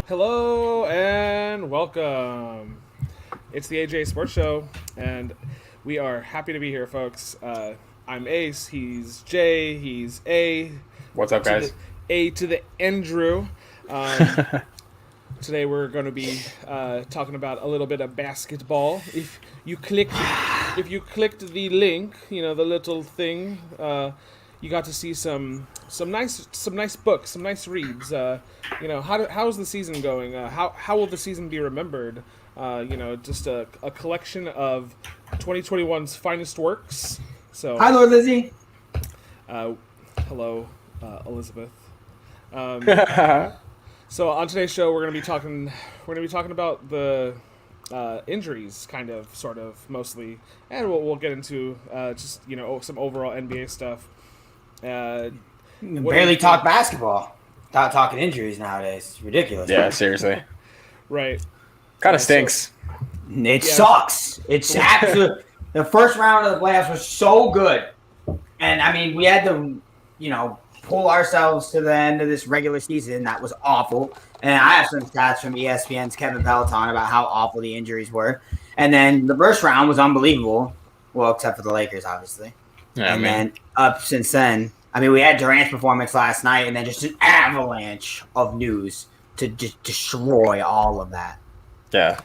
Hello and welcome. It's the AJ Sports Show, and we are happy to be here, folks. I'm Ace. He's Jay. He's A. What's up, To the guys? A to the Andrew. Um, Today we're going to be talking about a little bit of basketball. If you clicked the link, the little thing, you got to see some nice books, some nice reads. How's the season going? How will the season be remembered? Just a collection of 2021's finest works. So, Hi, Lord Lizzie. uh, hello, Elizabeth. Yeah, So on today's show, we're gonna be talking about the injuries, kind of, sort of, mostly, and we'll get into just some overall NBA stuff. Uh, You can what do you barely talk think? basketball without talking injuries nowadays. It's ridiculous. seriously. Right. Kind of So stinks. It yeah. sucks. It's absolute. The first round of the playoffs was so good, and I mean, we had to, pull ourselves to the end of this regular season. That was awful. And I have some stats from ESPN's Kevin Peloton about how awful the injuries were. And then the first round was unbelievable. Well, except for the Lakers, obviously. Yeah, And then up since then, I mean, we had Durant's performance last night, and then just an avalanche of news to just destroy all of that. yeah.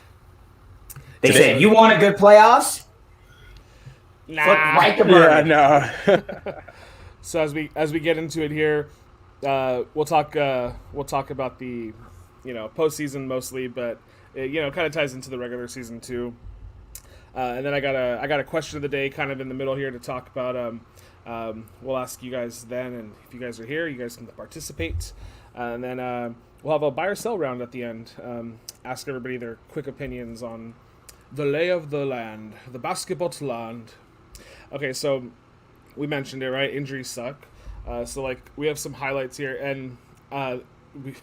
They Today- said, "You want a good playoffs? Nah. Flip right to Yeah, Bernie." no. So as we get into it here, we'll talk about the postseason mostly, but it kind of ties into the regular season too. And then I got a question of the day kind of in the middle here to talk about. We'll ask you guys then, and if you guys are here, you guys can participate. And then we'll have a buy or sell round at the end. Ask everybody their quick opinions on the lay of the land, the basketball land. Okay, so we mentioned it, right? Injuries suck. So we have some highlights here, and we,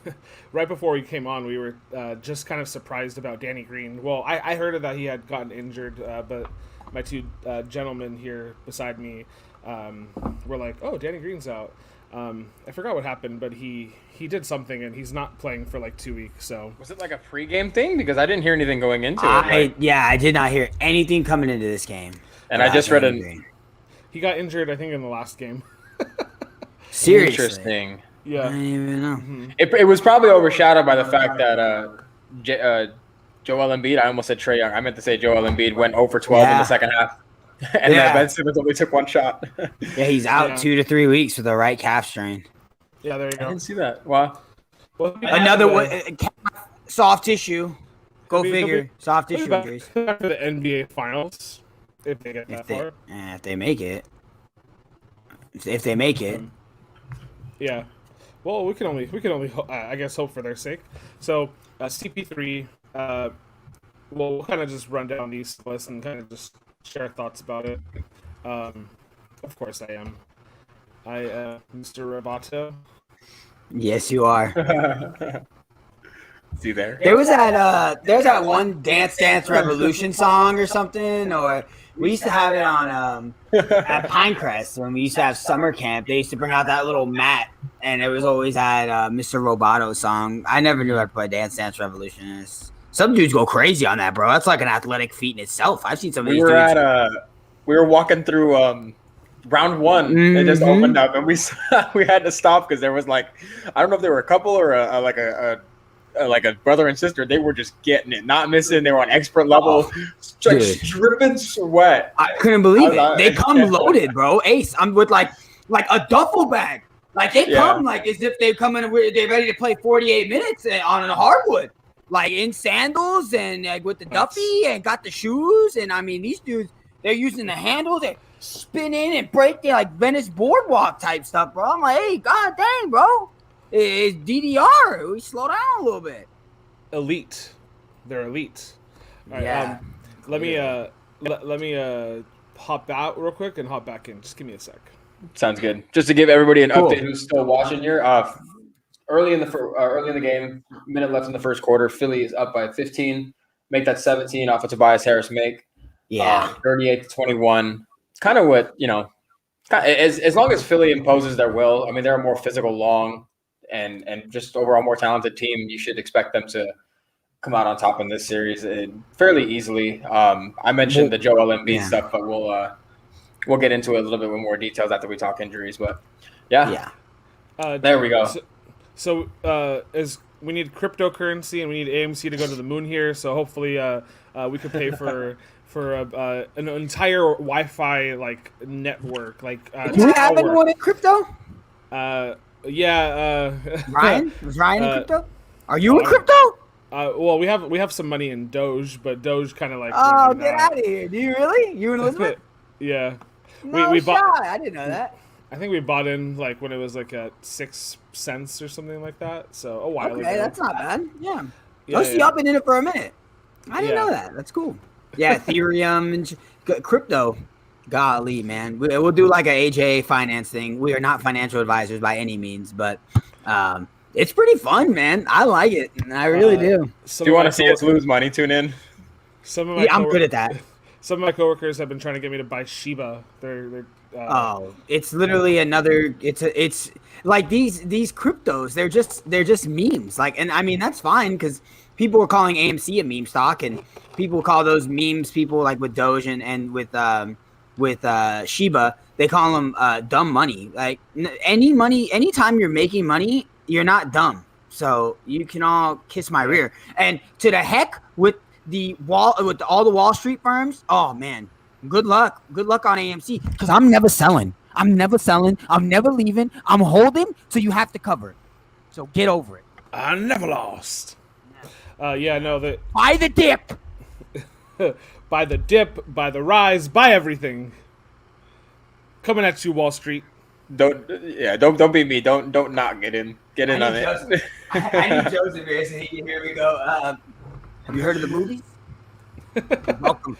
right before we came on, we were just kind of surprised about Danny Green. Well, I heard that he had gotten injured, but my two gentlemen here beside me were like, "Oh, Danny Green's out." I forgot what happened, but he did something, and he's not playing for like 2 weeks. So Was it like a pregame thing? Because I didn't hear anything going into it. I did not hear anything coming into this game. And I just read he got injured, I think, in the last game. Seriously. Interesting. I Yeah. don't even know. It was probably overshadowed by the fact that Joel Embiid, I almost said Trae Young. I meant to say Joel Embiid went 0 for 12 in Yeah. the second half. And Yeah. Ben Simmons only took one shot. Yeah, he's out Yeah. 2 to 3 weeks with a right calf strain. Yeah, there you I go. didn't see that. Wow. Well, Another one, soft tissue. Go He'll be- figure. Soft he'll be tissue back injuries. for the NBA Finals if they get that far. If they make it. If they make it. Yeah. Well, we can only I guess hope for their sake. So CP3. We'll kind of just run down these lists and kind of just share thoughts about it. Of course, I am. Mr. Roboto. Yes, you are. See there? There's that one Dance Dance Revolution song or something, or we used to have it on at Pinecrest when we used to have summer camp. They used to bring out that little mat, and it was always that Mr. Roboto song. I never knew how to play Dance Dance Revolution. Some dudes go crazy on that, bro. That's like an athletic feat in itself. I've seen some of these dudes. We were walking through round one. It just Mhm. opened up, and we had to stop because there was I don't know if they were a couple or like a brother and sister. They were just getting it, not missing. They were on expert level, dude. dripping sweat. I couldn't believe I was it. They come loaded, bro. Ace, I'm with like a duffel bag. Like they come like as if they come in, they're ready to play 48 minutes on a hardwood, like in sandals and like with the Duffy and got the shoes. And I mean, these dudes, they're using the handle, they're spinning and breaking like Venice Boardwalk type stuff, bro. I'm like, hey, god dang, bro, it's DDR. We slow down a little bit. Elite. They're elite. All right. Yeah. Let me hop out real quick and hop back in. Just give me a sec. Sounds good. Just to give everybody an Cool. update who's still watching here. Early in the game, minute left in the first quarter. Philly is up by 15. Make that 17 off of Tobias Harris make. Yeah. 38-21. It's kind of what as long as Philly imposes their will. I mean, they're a more physical, long and just overall more talented team. You should expect them to come out on top in this series fairly easily. I mentioned the Joel Embiid stuff, but we'll get into it a little bit with more details after we talk injuries. But yeah. There we go. So as we need cryptocurrency and we need AMC to go to the moon here, so hopefully we could pay for an entire Wi-Fi like network. Like, do we have anyone in crypto? Yeah. Ryan? Was Ryan in crypto? Are you in crypto? Well, we have some money in Doge, but Doge kind of like. Oh, get out of here! Do you really? You and Elizabeth? Yeah. No we shot. bought. I didn't know that. I think we bought in like when it was like at 6 cents or something like that. So a while ago. Okay, that's not bad. Yeah. I've been in it for a minute. I didn't know that. That's cool. Yeah, Ethereum and crypto. Golly, man. We'll do like a AJ finance thing. We are not financial advisors by any means, but it's pretty fun, man. I like it. I really do. Do you want to see us lose money? Tune in. I'm good at that. Some of my coworkers have been trying to get me to buy Shiba. They're it's literally another. It's like these cryptos. They're just memes. Like, and I mean that's fine because people were calling AMC a meme stock, and people call those memes. People like with Doge and with Shiba, they call them dumb money. Like anytime you're making money, you're not dumb. So you can all kiss my rear. And to the heck with all the Wall Street firms. Oh man, good luck on AMC because I'm never selling. I'm never leaving. I'm holding, so you have to cover it. So get over it. I never lost. Buy the dip. Buy the dip, buy the rise, buy everything. Coming at you, Wall Street. Don't be me. Don't not get in. Get in on it. I need Joseph here so he can hear me go. Have you heard of the movies? Welcome.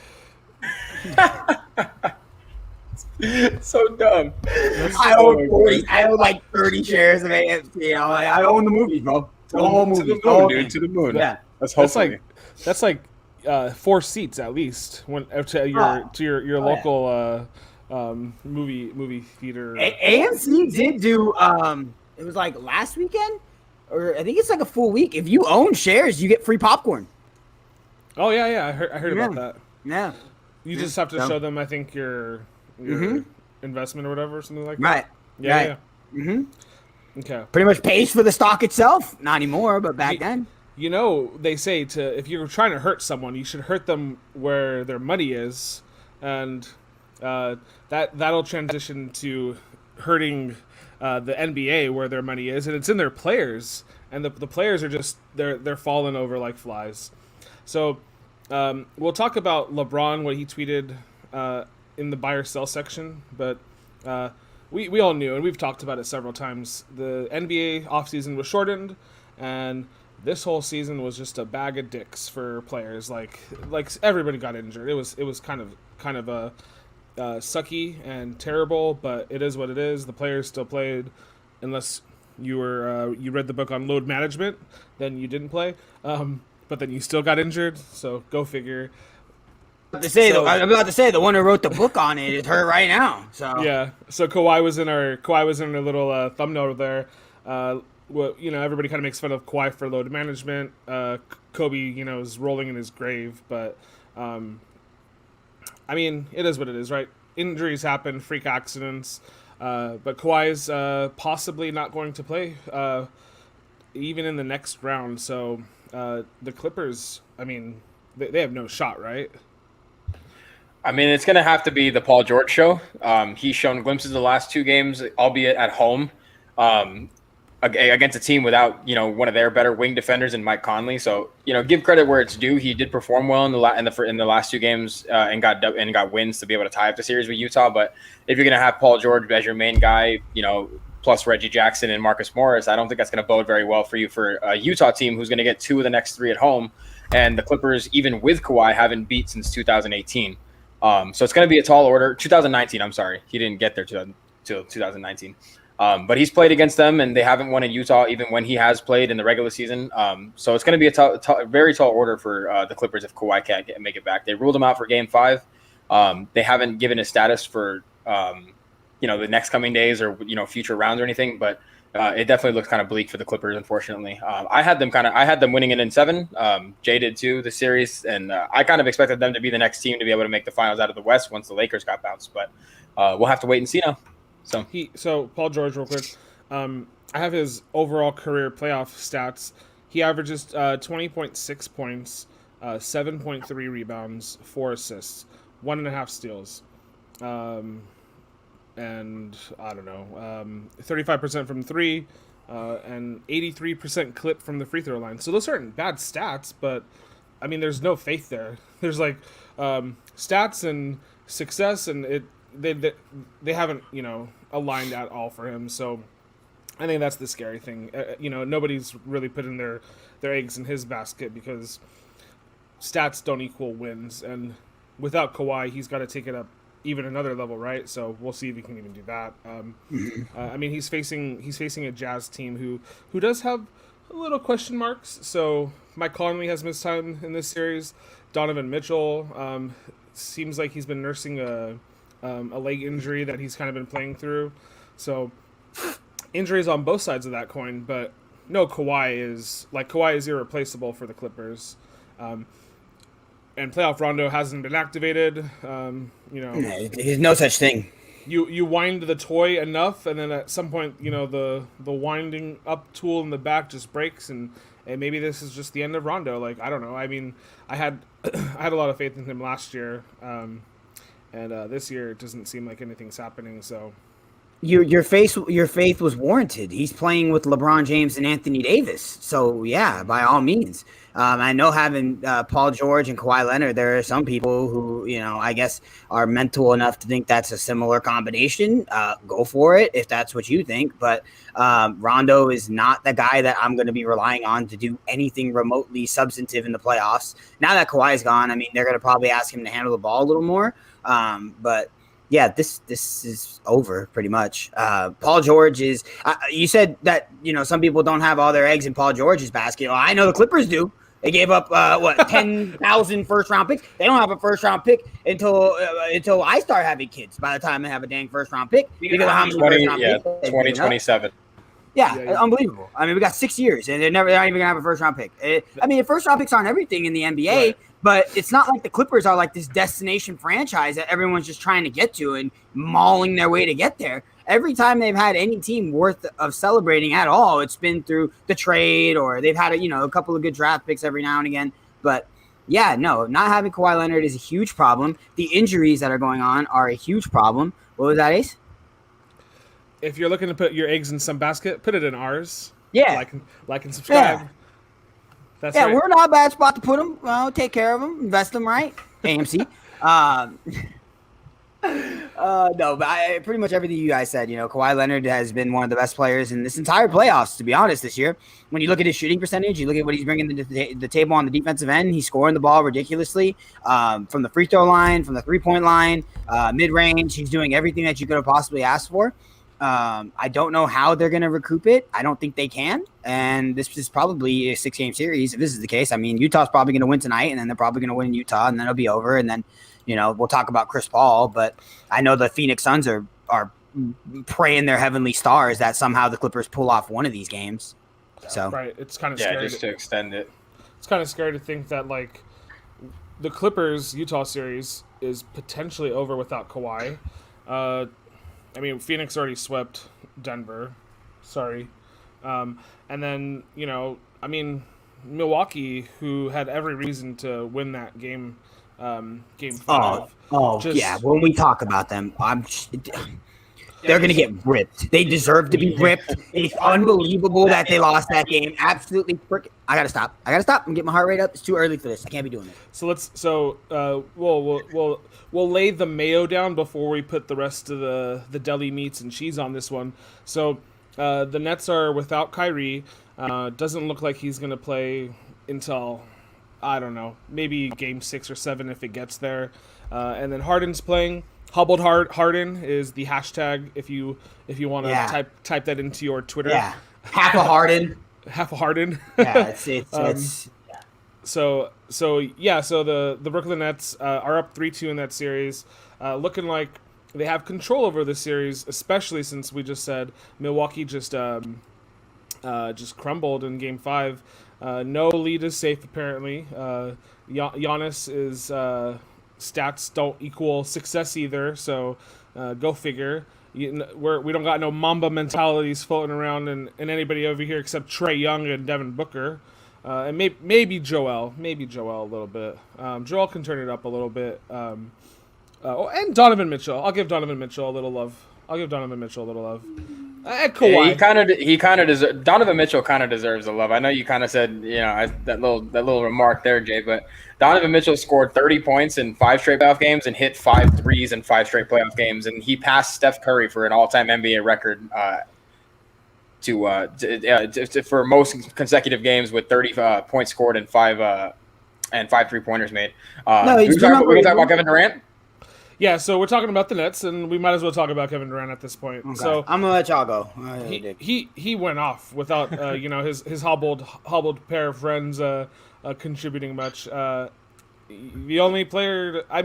So dumb. I own like 30 shares of AMC. I own the movies, bro. The whole movie. To the moon. Yeah. That's like 4 seats at least to your local movie theater. AMC did do it was like last weekend, or I think it's like a full week. If you own shares, you get free popcorn. Oh yeah, I heard about that. Yeah. You just have to show them, I think, your investment or whatever, something like that. Right. Yeah. Right. Yeah. Mm-hmm. Okay. Pretty much pays for the stock itself. Not anymore, but back then. You know, they say if you're trying to hurt someone, you should hurt them where their money is, and that'll transition to hurting the NBA where their money is, and it's in their players, and the players are just they're falling over like flies. So we'll talk about LeBron, what he tweeted in the buy or sell section, but we all knew, and we've talked about it several times, the NBA offseason was shortened, and this whole season was just a bag of dicks for players. Like everybody got injured. It was kind of a sucky and terrible, but it is what it is. The players still played, unless you read the book on load management, then you didn't play. But then you still got injured, so go figure. I'm about to say the one who wrote the book on it is hurt right now. So yeah, so Kawhi was in our little thumbnail there. Everybody kind of makes fun of Kawhi for load management. Kobe, is rolling in his grave, but I mean, it is what it is, right? Injuries happen, freak accidents, but Kawhi's possibly not going to play even in the next round. So the Clippers, I mean, they have no shot, right? I mean, it's going to have to be the Paul George show. He's shown glimpses of the last 2 games, albeit at home, against a team without, one of their better wing defenders in Mike Conley. So, give credit where it's due. He did perform well in the last 2 games and got wins to be able to tie up the series with Utah. But if you're going to have Paul George as your main guy, plus Reggie Jackson and Marcus Morris, I don't think that's going to bode very well for you for a Utah team who's going to get 2 of the next 3 at home. And the Clippers, even with Kawhi, haven't beat since 2018. So it's going to be a tall order. 2019, I'm sorry. He didn't get there till 2019. But he's played against them, and they haven't won in Utah even when he has played in the regular season. So it's going to be a very tall order for the Clippers if Kawhi can't make it back. They ruled him out for Game 5. They haven't given a status for the next coming days or future rounds or anything. But it definitely looks kind of bleak for the Clippers, unfortunately. I had them winning it in 7. Jay did too, the series, and I kind of expected them to be the next team to be able to make the finals out of the West once the Lakers got bounced. But we'll have to wait and see now. So Paul George, real quick. I have his overall career playoff stats. He averages 20.6 points, 7.3 rebounds, 4 assists, 1.5 steals. And I don't know, 35% from 3, and 83% clip from the free throw line. So those aren't bad stats, but I mean, there's no faith there. There's like stats and success, and they haven't aligned at all for him. So I think that's the scary thing. Nobody's really putting their eggs in his basket because stats don't equal wins, and without Kawhi, he's got to take it up even another level, right? So we'll see if he can even do that. I mean, he's facing a Jazz team who does have a little question marks. So Mike Conley has missed time in this series. Donovan Mitchell seems like he's been nursing a leg injury that he's kind of been playing through. So injuries on both sides of that coin, but no, Kawhi is irreplaceable for the Clippers. And playoff Rondo hasn't been activated. There's no such thing. You wind the toy enough, and then at some point, the winding up tool in the back just breaks, and maybe this is just the end of Rondo. Like, I don't know. I mean, I had a lot of faith in him last year, and this year it doesn't seem like anything's happening. So. Your faith was warranted. He's playing with LeBron James and Anthony Davis. So, yeah, by all means. I know having Paul George and Kawhi Leonard, there are some people who, I guess are mental enough to think that's a similar combination. Go for it if that's what you think. But Rondo is not the guy that I'm going to be relying on to do anything remotely substantive in the playoffs. Now that Kawhi's gone, I mean, they're going to probably ask him to handle the ball a little more. But yeah, this is over pretty much. Paul George is. You said that some people don't have all their eggs in Paul George's basket. Well, I know the Clippers do. They gave up 10,000 first round picks. They don't have a first round pick until I start having kids. By the time they have a dang first round pick, because of how many 2027. Yeah, unbelievable. I mean, we got 6 years, and they're not even gonna have a first round pick. I mean, first round picks aren't everything in the NBA. Right. But it's not like the Clippers are like this destination franchise that everyone's just trying to get to and mauling their way to get there. Every time they've had any team worth of celebrating at all, it's been through the trade, or they've had a couple of good draft picks every now and again. But yeah, no, not having Kawhi Leonard is a huge problem. The injuries that are going on are a huge problem. What was that, Ace? If you're looking to put your eggs in some basket, put it in ours. Yeah. Like and subscribe. Yeah. That's yeah, right. We're not a bad spot to put them. Well, take care of them, invest them right. AMC. No, but pretty much everything you guys said. Kawhi Leonard has been one of the best players in this entire playoffs, to be honest, this year. When you look at his shooting percentage, you look at what he's bringing to the table on the defensive end. He's scoring the ball ridiculously from the free throw line, from the 3-point line, mid-range. He's doing everything that you could have possibly asked for. I don't know how they're going to recoup it. I don't think they can. And this is probably a 6-game series. If this is the case, I mean, Utah's probably going to win tonight, and then they're probably going to win in Utah, and then it'll be over. And then, we'll talk about Chris Paul, but I know the Phoenix Suns are praying their heavenly stars that somehow the Clippers pull off one of these games. So right, it's kind of scary just to extend it. It's kind of scary to think that like the Clippers Utah series is potentially over without Kawhi. I mean, Phoenix already swept Denver. Sorry. And then, I mean, Milwaukee, who had every reason to win that game 5. Yeah. When we talk about them, they're going to get ripped. They deserve to be ripped. It's unbelievable that they lost that game. Absolutely freaking. I got to stop. I'm getting my heart rate up. It's too early for this. I can't be doing it. We'll lay the mayo down before we put the rest of the deli meats and cheese on this one. So the Nets are without Kyrie. Doesn't look like he's going to play until, I don't know, maybe game 6 or 7 if it gets there. And then Harden's playing. Hubbled Harden is the hashtag if you want to type that into your Twitter. Yeah, half a Harden. Half a Harden. Yeah, it's So the Brooklyn Nets are up 3-2 in that series, looking like they have control over the series, especially since we just said Milwaukee just crumbled in Game 5. No lead is safe, apparently. Giannis is stats don't equal success either, so go figure. We don't got no Mamba mentalities floating around in anybody over here except Trae Young and Devin Booker. And maybe Joel a little bit. Joel can turn it up a little bit. And Donovan Mitchell. I'll give Donovan Mitchell a little love. And Kawhi. Yeah, he kind of deserves. Donovan Mitchell kind of deserves the love. I know you kind of said that little remark there, Jay, but Donovan Mitchell scored 30 points in 5 straight playoff games and hit 5 threes in 5 straight playoff games, and he passed Steph Curry for an all-time NBA record for most consecutive games with 30 points scored and 5 3-pointers made. We can talk about Kevin Durant. Yeah, so we're talking about the Nets, and we might as well talk about Kevin Durant at this point. Okay. So I'm gonna let y'all go. He went off without his hobbled pair of friends contributing much. The only player, I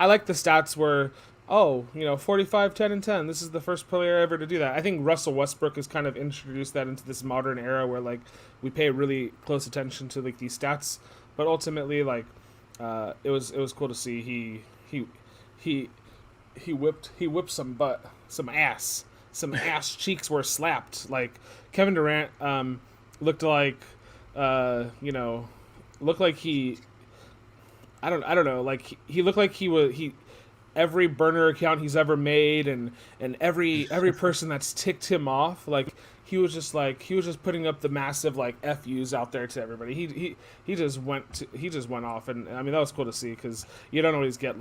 like the stats where 45, 10, and 10. This is the first player ever to do that. I think Russell Westbrook has kind of introduced that into this modern era where we pay really close attention to these stats, but ultimately it was cool to see he whipped some butt, some ass cheeks were slapped. Kevin Durant looked like he I don't know, he looked like he every burner account he's ever made and every person that's ticked him off, he was just putting up the massive FUs out there to everybody. He just went off, and that was cool to see because you don't always get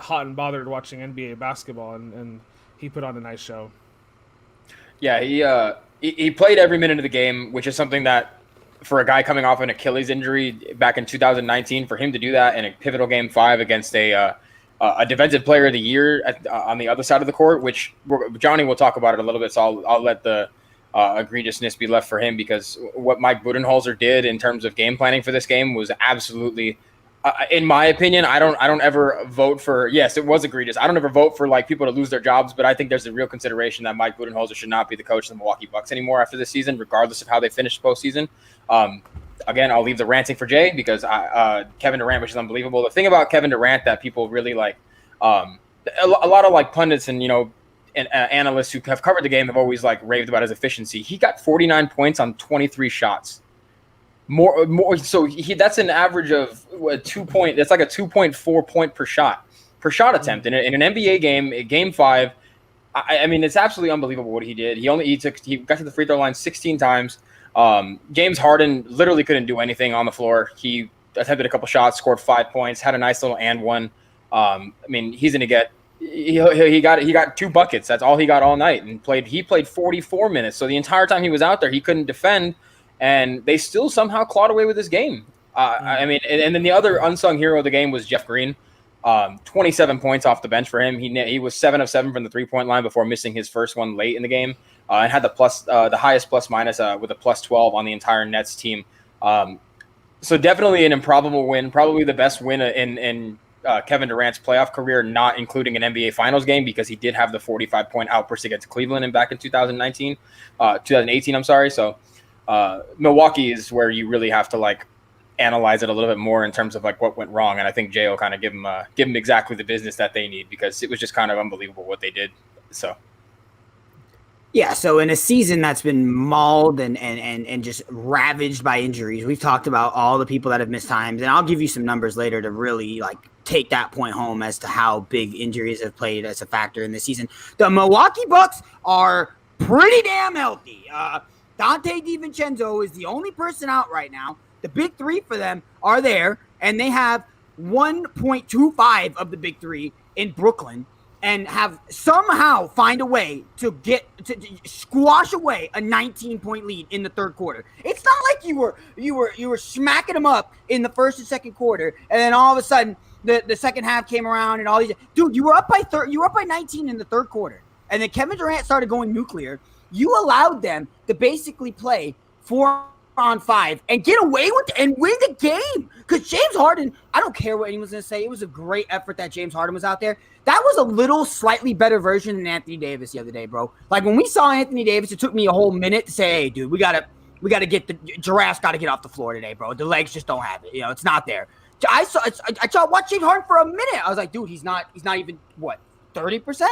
hot and bothered watching NBA basketball, and he put on a nice show. Yeah, he played every minute of the game, which is something that for a guy coming off an Achilles injury back in 2019, for him to do that in a pivotal Game 5 against a defensive player of the year on the other side of the court, which Johnny will talk about it a little bit, so I'll let the egregiousness be left for him, because what Mike Budenholzer did in terms of game planning for this game was absolutely, in my opinion, I don't ever vote for, yes, it was egregious. I don't ever vote for people to lose their jobs, but I think there's a real consideration that Mike Budenholzer should not be the coach of the Milwaukee Bucks anymore after this season, regardless of how they finish postseason. Again, I'll leave the ranting for Jay because Kevin Durant, which is unbelievable. The thing about Kevin Durant that people really like, a lot of pundits and and analysts who have covered the game have always raved about his efficiency. He got 49 points on 23 shots. More. So that's an average of 2 point. That's like a 2.4 point per shot attempt in an NBA game, Game 5. It's absolutely unbelievable what he did. He got to the free throw line 16 times. James Harden literally couldn't do anything on the floor. He attempted a couple shots, scored 5 points, had a nice little and one. He's gonna get. He got 2 buckets. That's all he got all night, and he played 44 minutes. So the entire time he was out there, he couldn't defend. And they still somehow clawed away with this game. And then the other unsung hero of the game was Jeff Green. 27 points off the bench for him. He was 7 of 7 from the 3-point line before missing his first one late in the game, and had the highest plus minus with a plus 12 on the entire Nets team. So definitely an improbable win, probably the best win in Kevin Durant's playoff career, not including an NBA Finals game, because he did have the 45-point outburst against Cleveland back in 2018. I'm sorry. So. Milwaukee is where you really have to analyze it a little bit more in terms of what went wrong, and I think Jay will kind of give them exactly the business that they need, because it was just kind of unbelievable what they did. So in a season that's been mauled and just ravaged by injuries, we've talked about all the people that have missed times, and I'll give you some numbers later to really take that point home as to how big injuries have played as a factor in this season. The Milwaukee Bucks are pretty damn healthy. Dante DiVincenzo is the only person out right now. The big 3 for them are there, and they have 1.25 of the big 3 in Brooklyn, and have somehow find a way to squash away a 19-point lead in the third quarter. It's not like you were smacking them up in the first and second quarter, and then all of a sudden the second half came around and all these. Dude, you were up by 19 in the third quarter, and then Kevin Durant started going nuclear. You allowed them to basically play 4 on 5 and get away with it and win the game. Because James Harden, I don't care what anyone's going to say. It was a great effort that James Harden was out there. That was a little slightly better version than Anthony Davis the other day, bro. Like when we saw Anthony Davis, it took me a whole minute to say, hey, dude, we got to get the Giraffe's got to get off the floor today, bro. The legs just don't have it. You know, it's not there. I watched James Harden for a minute. I was like, dude, he's not even, what, 30%?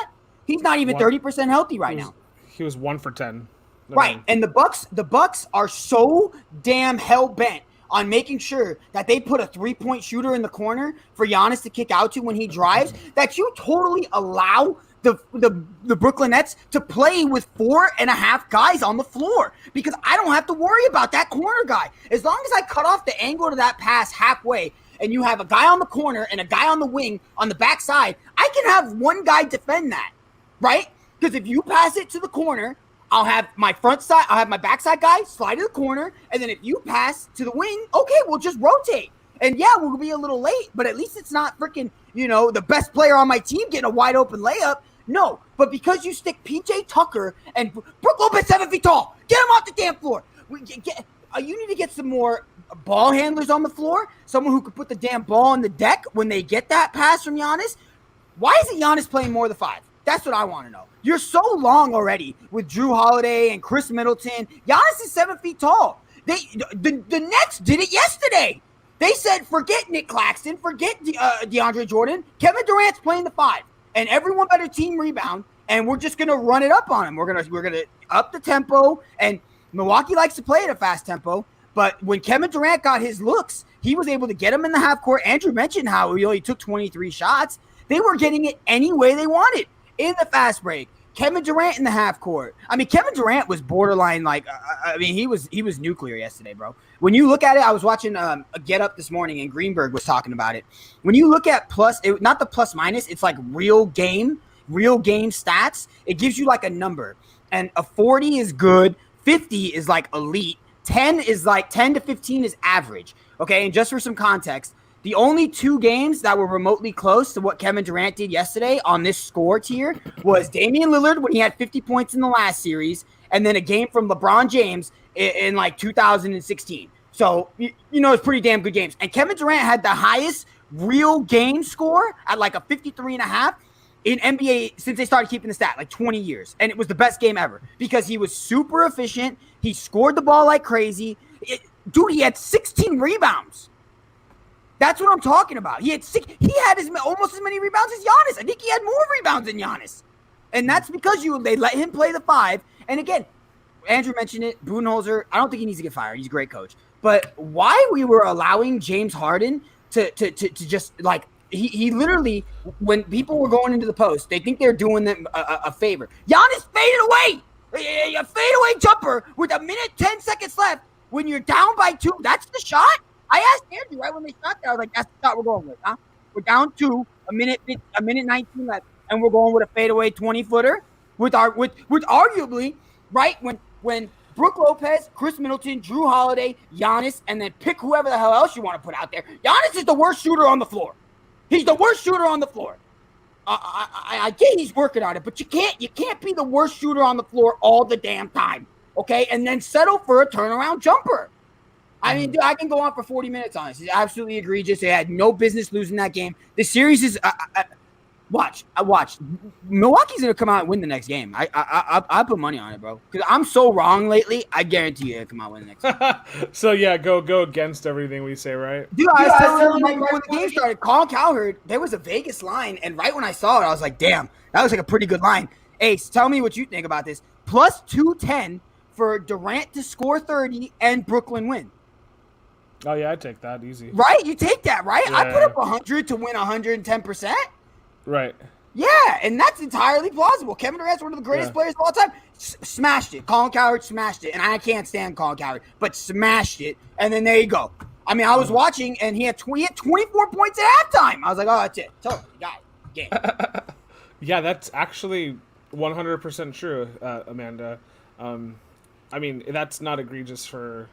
He's not even 30% healthy right now. He was 1 for 10. Right, and the Bucks are so damn hell-bent on making sure that they put a three-point shooter in the corner for Giannis to kick out to when he drives that you totally allow the Brooklyn Nets to play with 4.5 guys on the floor because I don't have to worry about that corner guy. As long as I cut off the angle to that pass halfway and you have a guy on the corner and a guy on the wing on the backside, I can have one guy defend that, right? Because if you pass it to the corner, I'll have my backside guy slide to the corner, and then if you pass to the wing, okay, we'll just rotate. And yeah, we'll be a little late, but at least it's not freaking, the best player on my team getting a wide open layup. No, but because you stick PJ Tucker and Brook Lopez 7 feet tall, get him off the damn floor. You need to get some more ball handlers on the floor, someone who could put the damn ball on the deck when they get that pass from Giannis. Why isn't Giannis playing more of the 5? That's what I want to know. You're so long already with Drew Holiday and Chris Middleton. Giannis is 7 feet tall. The Nets did it yesterday. They said, forget Nick Claxton, forget DeAndre Jordan. Kevin Durant's playing the 5, and everyone better team rebound, and we're just gonna run it up on him. We're gonna up the tempo, and Milwaukee likes to play at a fast tempo. But when Kevin Durant got his looks, he was able to get him in the half court. Andrew mentioned how he only took 23 shots. They were getting it any way they wanted. In the fast break, Kevin Durant in the half court. I mean, Kevin Durant was borderline he was nuclear yesterday, bro. When you look at it, I was watching a Get Up this morning, and Greenberg was talking about it. When you look at not the plus minus, it's like real game stats. It gives you like a number, and a 40 is good, 50 is like elite, 10 to 15 is average. Okay, and just for some context, the only 2 games that were remotely close to what Kevin Durant did yesterday on this score tier was Damian Lillard when he had 50 points in the last series, and then a game from LeBron James in like 2016. So, it's pretty damn good games. And Kevin Durant had the highest real game score at like a 53.5 in NBA since they started keeping the stat, like 20 years. And it was the best game ever because he was super efficient. He scored the ball like crazy. He had 16 rebounds. That's what I'm talking about. He had almost as many rebounds as Giannis. I think he had more rebounds than Giannis. And that's because they let him play the 5. And again, Andrew mentioned it, Budenholzer, I don't think he needs to get fired. He's a great coach. But why we were allowing James Harden to just like he literally, when people were going into the post, they think they're doing them a favor. Giannis faded away. A fadeaway jumper with 1:10 seconds left when you're down by 2. That's the shot? I asked Andrew right when they shot there. I was like, "That's the shot we're going with, huh? We're down 2, a minute 19 left, and we're going with a fadeaway 20-footer with arguably right when Brook Lopez, Chris Middleton, Drew Holiday, Giannis, and then pick whoever the hell else you want to put out there. Giannis is the worst shooter on the floor. He's the worst shooter on the floor. I get he's working on it, but you can't be the worst shooter on the floor all the damn time, okay? And then settle for a turnaround jumper." I mean, dude, I can go on for 40 minutes on this. It's absolutely egregious. They had no business losing that game. The series is watch. Milwaukee's gonna come out and win the next game. I put money on it, bro. Because I'm so wrong lately. I guarantee you, they'll come out and win the next game. So yeah, go against everything we say, right? Dude, I was telling you when the game started, Colin Cowherd, there was a Vegas line, and right when I saw it, I was like, damn, that looks like a pretty good line. Ace, tell me what you think about this. Plus 210 for Durant to score 30 and Brooklyn win. Oh yeah, I'd take that easy. Right? You take that, right? Yeah. I put up 100 to win 110%. Right. Yeah, and that's entirely plausible. Kevin Durant's one of the greatest players of all time. Smashed it. Colin Cowherd smashed it. And I can't stand Colin Cowherd, but smashed it. And then there you go. I mean, I was watching, and he had 24 points at halftime. I was like, oh, that's it. Totally. Got it. Game. Yeah, that's actually 100% true, Amanda. I mean, that's not egregious for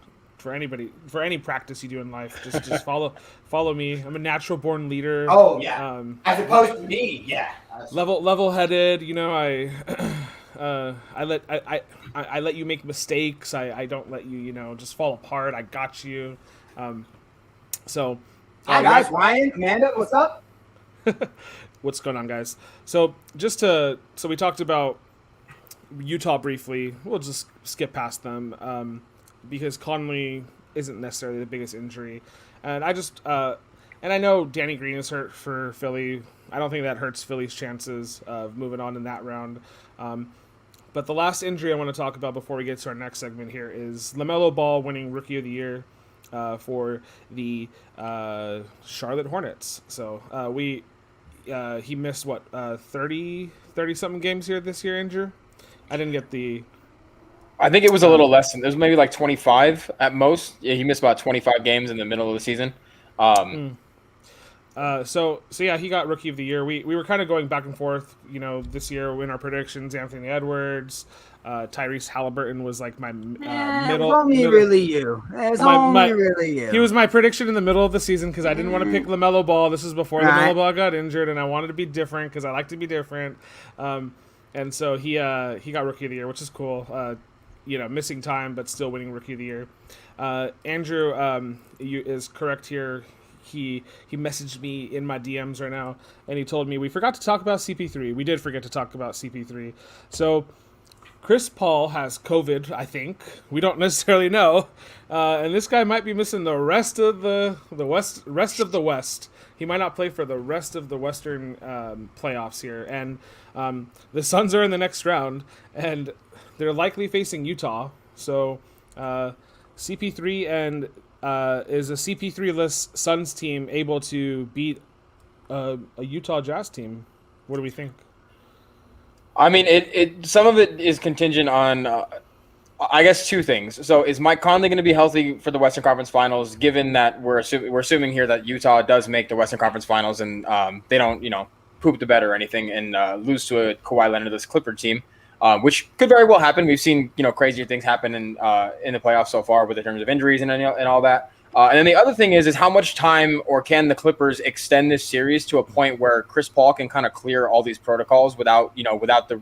anybody, for any practice you do in life. Just follow me. I'm a natural born leader. Oh yeah. As opposed to me, yeah. Level-headed. I I let you make mistakes. I don't let you, just fall apart. I got you. So, Hi guys, Ryan, Amanda, what's up? What's going on, guys? So so we talked about Utah briefly. We'll just skip past them because Conley isn't necessarily the biggest injury, and I know Danny Green is hurt for Philly. I don't think that hurts Philly's chances of moving on in that round. But the last injury I want to talk about before we get to our next segment here is LaMelo Ball winning Rookie of the Year for the Charlotte Hornets. So he missed 30 something games here this year, Andrew. I didn't get the. I think it was a little less than. It was maybe like 25 at most. Yeah, he missed about 25 games in the middle of the season. So yeah, he got Rookie of the Year. We were kind of going back and forth, this year in our predictions. Anthony Edwards, Tyrese Halliburton was like my middle. It's only really you. It's only really you. He was my prediction in the middle of the season because I didn't want to pick LaMelo Ball. This is before LaMelo Ball got injured, and I wanted to be different because I like to be different. And so he got Rookie of the Year, which is cool. Missing time but still winning Rookie of the Year. Andrew is correct here. He messaged me in my DMs right now, and he told me we forgot to talk about CP3. We did forget to talk about CP3. So Chris Paul has COVID, I think. We don't necessarily know, and this guy might be missing the rest of the West. He might not play for the rest of the Western playoffs here, and the Suns are in the next round, and they're likely facing Utah. So CP3 and is a CP3-less Suns team able to beat a Utah Jazz team? What do we think? I mean, it some of it is contingent on, I guess, two things. So, is Mike Conley going to be healthy for the Western Conference Finals? Given that we're assuming here that Utah does make the Western Conference Finals and they don't, poop the bed or anything and lose to a Kawhi Leonard-less Clipper team. Which could very well happen. We've seen, crazier things happen in the playoffs so far with in terms of injuries and all that. And then the other thing is how much time or can the Clippers extend this series to a point where Chris Paul can kind of clear all these protocols without the,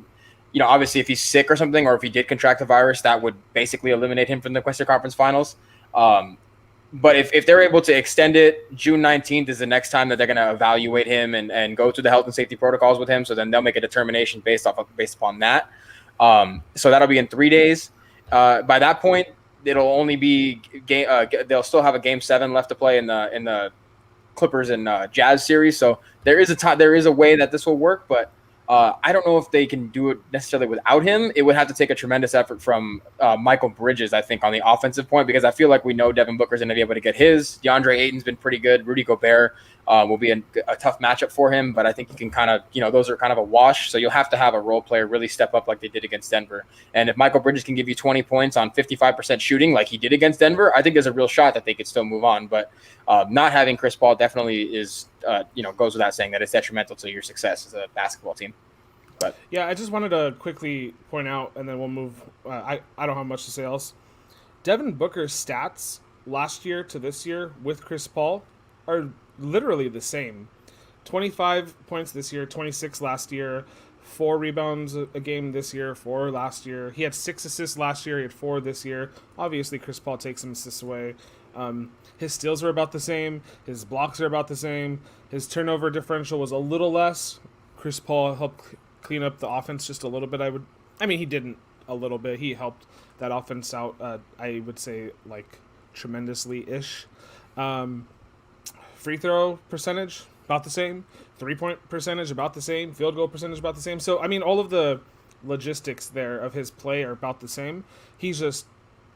obviously if he's sick or something, or if he did contract the virus, that would basically eliminate him from the Western Conference Finals. But if they're able to extend it, June 19th is the next time that they're going to evaluate him and go through the health and safety protocols with him. So then they'll make a determination based upon that. So that'll be in 3 days. By that point, it'll only be they'll still have a game 7 left to play in the Clippers and Jazz series. So there is a way that this will work, but I don't know if they can do it necessarily without him. It would have to take a tremendous effort from Michael Bridges, I think, on the offensive point, because I feel like we know Devin Booker's going to be able to get his. DeAndre Ayton's been pretty good. Rudy Gobert will be a tough matchup for him, but I think he can kind of, those are kind of a wash. So you'll have to have a role player really step up like they did against Denver. And if Michael Bridges can give you 20 points on 55% shooting like he did against Denver, I think there's a real shot that they could still move on. But not having Chris Paul definitely is, goes without saying that it's detrimental to your success as a basketball team. But yeah, I just wanted to quickly point out, and then we'll move. I don't have much to say else. Devin Booker's stats last year to this year with Chris Paul are literally the same. 25 points this year, 26 last year, 4 rebounds a game this year, 4 last year. He had 6 assists last year, he had 4 this year. Obviously, Chris Paul takes some assists away. His steals are about the same. His blocks are about the same. His turnover differential was a little less. Chris Paul helped clean up the offense just a little bit. He didn't a little bit. He helped that offense out, I would say, like, tremendously-ish. Free throw percentage, about the same. 3-point percentage, about the same. Field goal percentage, about the same. So, all of the logistics there of his play are about the same. He just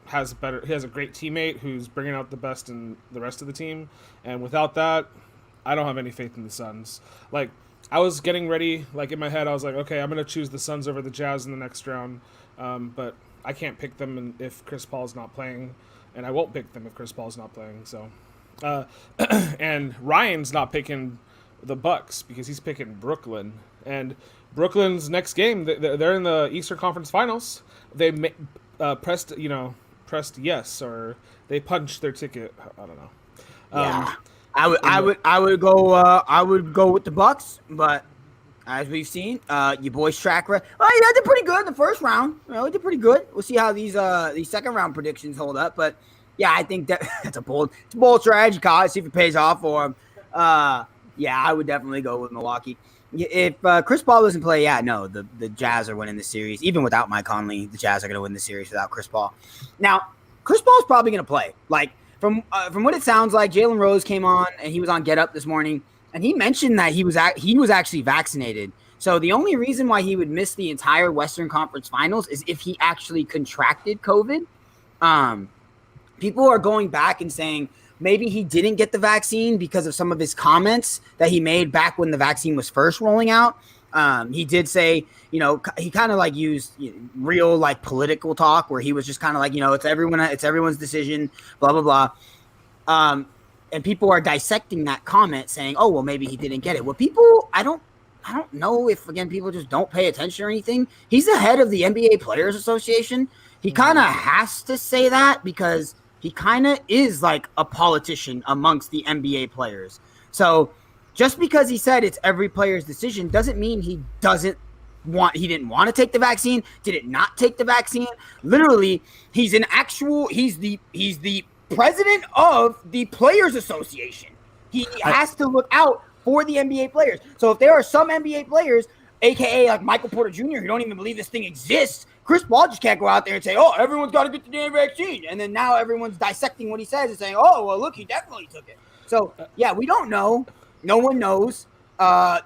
has a great teammate who's bringing out the best in the rest of the team. And without that, I don't have any faith in the Suns. Like, I was getting ready, like in my head, I was like, okay, I'm going to choose the Suns over the Jazz in the next round. But I can't pick them if Chris Paul's not playing. And I won't pick them if Chris Paul's not playing. So, and Ryan's not picking the Bucks because he's picking Brooklyn. And Brooklyn's next game, they're in the Eastern Conference Finals. They pressed yes, or they punched their ticket. I don't know. Yeah. I would go with the Bucks, but as we've seen, your boy's track record. Well, yeah, did pretty good in the first round. He did pretty good. We'll see how these second round predictions hold up. But yeah, I think that's a bold strategy, Kyle. See if it pays off for him. Yeah, I would definitely go with Milwaukee. If Chris Paul doesn't play, the Jazz are winning the series. Even without Mike Conley, the Jazz are going to win the series without Chris Paul. Now, Chris Paul's probably going to play. Like from what it sounds like, Jalen Rose came on and he was on Get Up this morning. And he mentioned that he was actually vaccinated. So the only reason why he would miss the entire Western Conference Finals is if he actually contracted COVID. People are going back and saying maybe he didn't get the vaccine because of some of his comments that he made back when the vaccine was first rolling out. He did say, he kind of like used real like political talk where he was just kind of like, it's everyone's decision, blah, blah, blah. And people are dissecting that comment saying, oh, well, maybe he didn't get it. Well, people, I don't know if, again, people just don't pay attention or anything. He's the head of the NBA Players Association. He kind of has to say that because he kind of is like a politician amongst the NBA players. So just because he said it's every player's decision doesn't mean he didn't want to take the vaccine, didn't not take the vaccine. Literally, he's the president of the Players Association. He has to look out for the NBA players. So if there are some NBA players, aka like Michael Porter Jr., who don't even believe this thing exists, Chris Paul just can't go out there and say, oh, everyone's got to get the damn vaccine. And then now everyone's dissecting what he says and saying, oh, well, look, he definitely took it. So, yeah, we don't know. No one knows.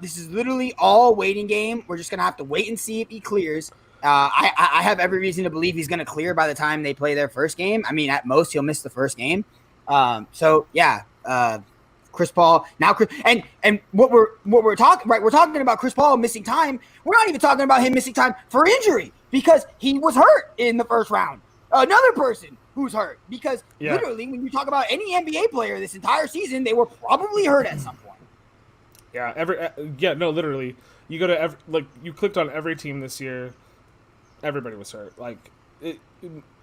This is literally all waiting game. We're just going to have to wait and see if he clears. I have every reason to believe he's going to clear by the time they play their first game. I mean, at most, he'll miss the first game. Chris Paul now, and what we're talking, right? We're talking about Chris Paul missing time. We're not even talking about him missing time for injury because he was hurt in the first round. Another person who's hurt because literally, when you talk about any NBA player this entire season, they were probably hurt at some point. Yeah, literally. You go to you clicked on every team this year. Everybody was hurt.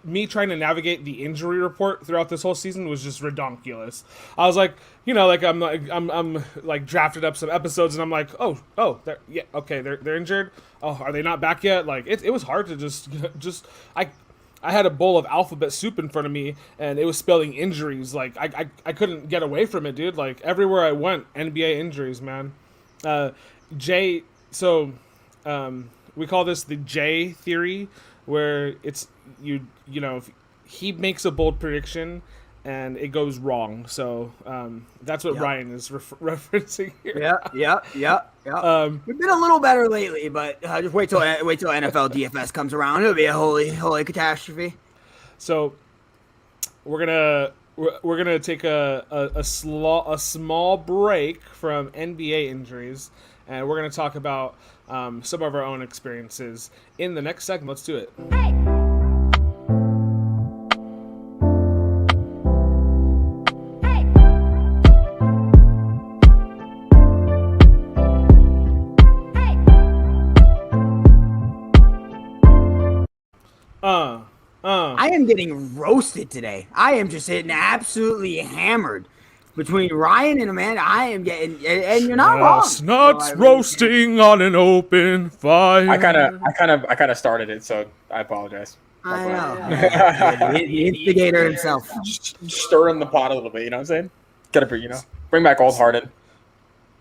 Me trying to navigate the injury report throughout this whole season was just redonkulous. I was like, I'm drafted up some episodes and I'm like, they're injured. Oh, are they not back yet? Like it was hard to I had a bowl of alphabet soup in front of me and it was spelling injuries. Like I couldn't get away from it, dude. Like everywhere I went, NBA injuries, man. We call this the J theory, where it's if he makes a bold prediction and it goes wrong. So that's what Ryan is referencing here. Yeah. We've been a little better lately, but just wait till NFL DFS comes around. It'll be a holy catastrophe. So we're gonna take a small break from NBA injuries, and we're gonna talk about some of our own experiences in the next segment. Let's do it. Hey. I am getting roasted today. I am just hitting absolutely hammered. Between Ryan and Amanda, I am getting, and you're not wrong. Chestnuts roasting on an open fire. I kind of started it, so I apologize. I know. The instigator himself. Stirring the pot a little bit, you know what I'm saying? Gotta bring back old Harden.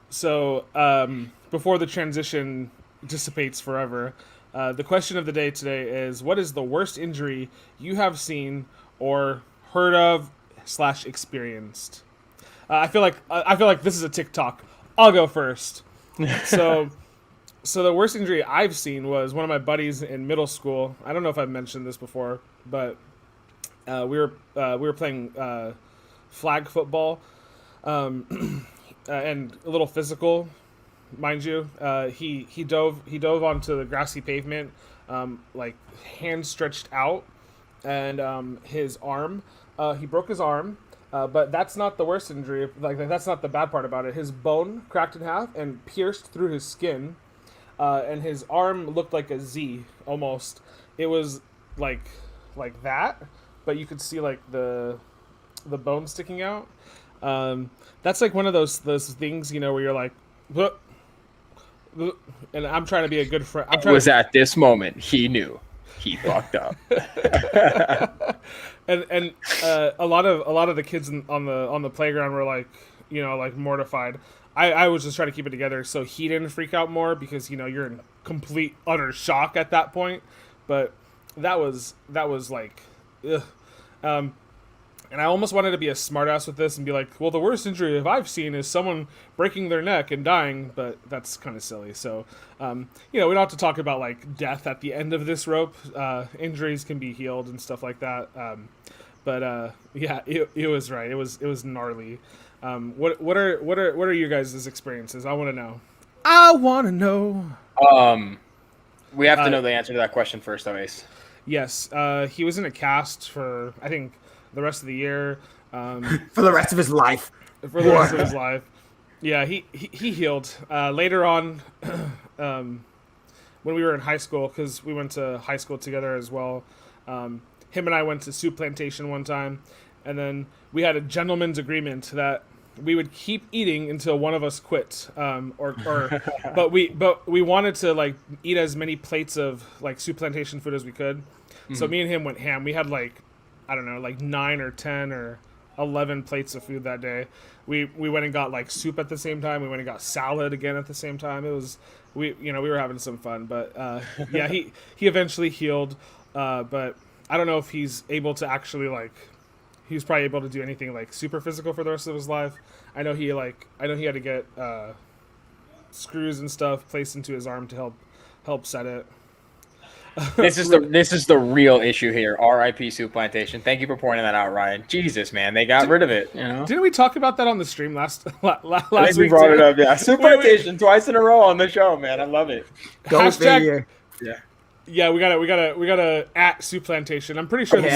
So, before the transition dissipates forever, the question of the day today is: what is the worst injury you have seen or heard of / experienced? I feel like this is a TikTok. I'll go first. So the worst injury I've seen was one of my buddies in middle school. I don't know if I've mentioned this before, but we were playing flag football, and a little physical, mind you. He dove onto the grassy pavement, like hand stretched out, and his arm. He broke his arm. But that's not the worst injury. Like that's not the bad part about it. His bone cracked in half and pierced through his skin, and his arm looked like a Z almost. It was like that, but you could see like the bone sticking out. That's like one of those things where you're like, and I'm trying to be a good friend. It was at this moment he knew he fucked up. and a lot of the kids on the playground were like, like mortified. I was just trying to keep it together so he didn't freak out more because you're in complete utter shock at that point. But that was like, ugh. And I almost wanted to be a smartass with this and be like, well, the worst injury I've seen is someone breaking their neck and dying, but that's kind of silly. So, we don't have to talk about like death at the end of this rope. Injuries can be healed and stuff like that. Yeah, it was right. It was gnarly. What are you guys' experiences? I want to know. We have to know the answer to that question first, though, Ace. Yes, he was in a cast for, I think, the rest of the year. For the rest of his life. For the rest of his life. Yeah, he healed. Later on, when we were in high school, because we went to high school together as well, him and I went to Soup Plantation one time, and then we had a gentleman's agreement that we would keep eating until one of us quit, but we wanted to like eat as many plates of like Soup Plantation food as we could. Mm-hmm. So me and him went ham. We had like, I don't know, like 9 or 10 or 11 plates of food that day. We went and got like soup at the same time. We went and got salad again at the same time. It was we were having some fun. But yeah, he eventually healed. But I don't know if he's able to actually like. He was probably able to do anything like super physical for the rest of his life. I know he had to get screws and stuff placed into his arm to help set it. This is the real issue here. R.I.P. Soup Plantation. Thank you for pointing that out, Ryan. Jesus, man, they got rid of it. Didn't we talk about that on the stream last I week? We brought it up. Yeah, Soup Plantation twice in a row on the show, man. I love it. Hashtag, yeah. Yeah, we gotta at Soup Plantation. I'm pretty sure the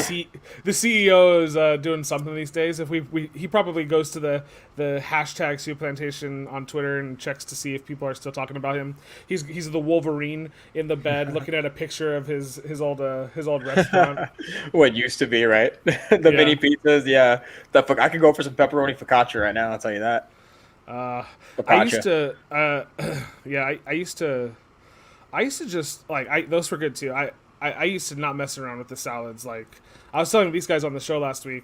CEO is doing something these days. If he probably goes to the hashtag Soup Plantation on Twitter and checks to see if people are still talking about him. He's the Wolverine in the bed looking at a picture of his old restaurant. What used to be, right? The mini pizzas, yeah. I could go for some pepperoni focaccia right now. I'll tell you that. I used to just like those were good too. I used to not mess around with the salads. Like I was telling these guys on the show last week,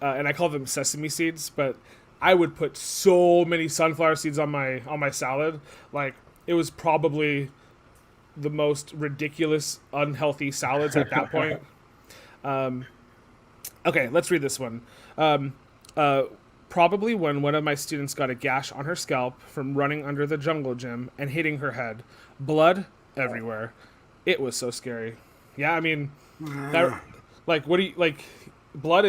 and I called them sesame seeds, but I would put so many sunflower seeds on my salad. Like it was probably the most ridiculous, unhealthy salads at that point. Okay, let's read this one. Probably when one of my students got a gash on her scalp from running under the jungle gym and hitting her head. Blood everywhere. It was so scary. Yeah, I mean, that, like, what do you like? Blood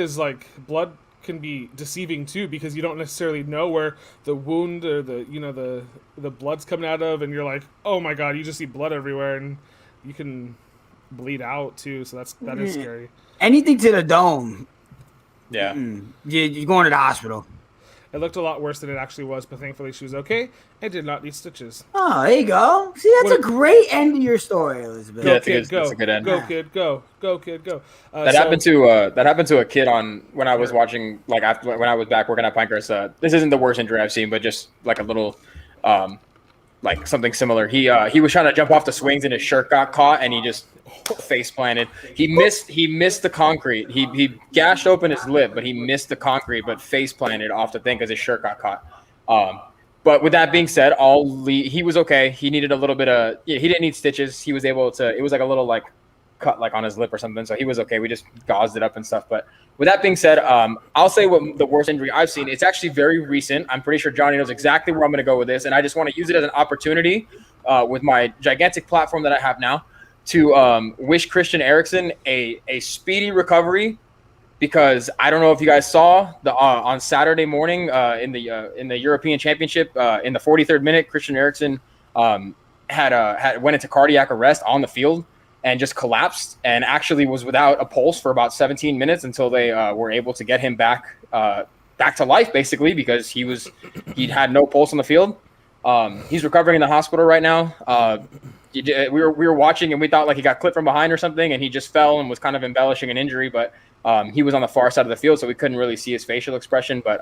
can be deceiving too because you don't necessarily know where the wound or the blood's coming out of, and you're like, oh my god, you just see blood everywhere, and you can bleed out too. So that is scary. Anything to the dome. Yeah, you're going to the hospital. It looked a lot worse than it actually was, but thankfully she was okay and did not need stitches. Oh, there you go. See, that's a great end to your story, Elizabeth. Go, yeah, kid, go. That's a good end. Go, kid, go. Go, kid, go. That happened to a kid when I was watching, like after when I was back working at Pinecrest. This isn't the worst injury I've seen, but just like a little, like something similar. He was trying to jump off the swings and his shirt got caught and he just face planted. He missed the concrete. He gashed open his lip, but he missed the concrete, but face planted off the thing because his shirt got caught. But with that being said, he was okay. He needed a little bit of he didn't need stitches. He was able to. It was like a little like cut like on his lip or something, so he was okay. We just gauzed it up and stuff. But with that being said, I'll say what the worst injury I've seen. It's actually very recent. I'm pretty sure Johnny knows exactly where I'm going to go with this, and I just want to use it as an opportunity with my gigantic platform that I have now to wish Christian Eriksen a speedy recovery, because I don't know if you guys saw on Saturday morning in the European Championship in the 43rd minute, Christian Eriksen went into cardiac arrest on the field and just collapsed and actually was without a pulse for about 17 minutes until they were able to get him back to life, basically, because he'd had no pulse on the field. He's recovering in the hospital right now. We were watching and we thought like he got clipped from behind or something, and he just fell and was kind of embellishing an injury, but he was on the far side of the field, so we couldn't really see his facial expression. But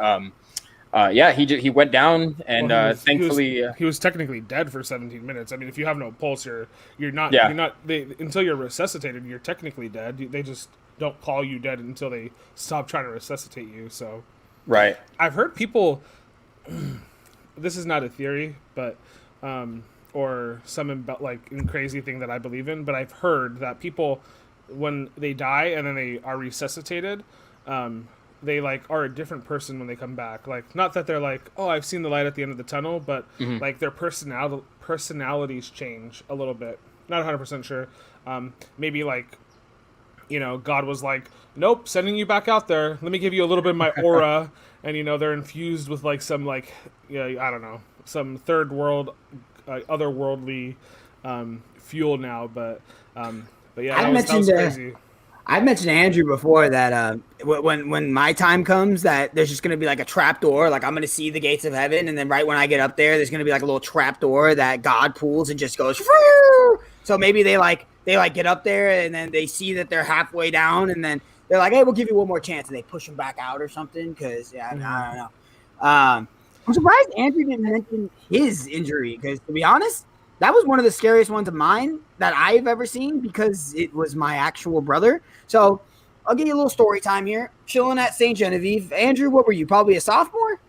he went down, and thankfully he was technically dead for 17 minutes. I mean, if you have no pulse, you're not until you're resuscitated, you're technically dead. They just don't call you dead until they stop trying to resuscitate you. So, right. I've heard people. This is not a theory, but or some crazy thing that I believe in, but I've heard that people, when they die and then they are resuscitated, they are a different person when they come back. Like, not that they're like, oh, I've seen the light at the end of the tunnel, but like their personalities change a little bit. Not 100% sure. Maybe God was like, nope, sending you back out there. Let me give you a little bit of my aura. And, they're infused with some I don't know, some third world, otherworldly fuel now. But yeah, that was crazy. I've mentioned to Andrew before that when my time comes, that there's just going to be a trap door. Like, I'm going to see the gates of heaven. And then right when I get up there, there's going to be a little trap door that God pulls and just goes. Froo! So maybe they get up there and then they see that they're halfway down. And then they're like, hey, we'll give you one more chance. And they push him back out or something. Because, I don't know. I'm surprised Andrew didn't mention his injury. Because, to be honest, that was one of the scariest ones of mine that I've ever seen, because it was my actual brother. So I'll give you a little story time here. Chilling at St. Genevieve. Andrew, what were you? Probably a sophomore?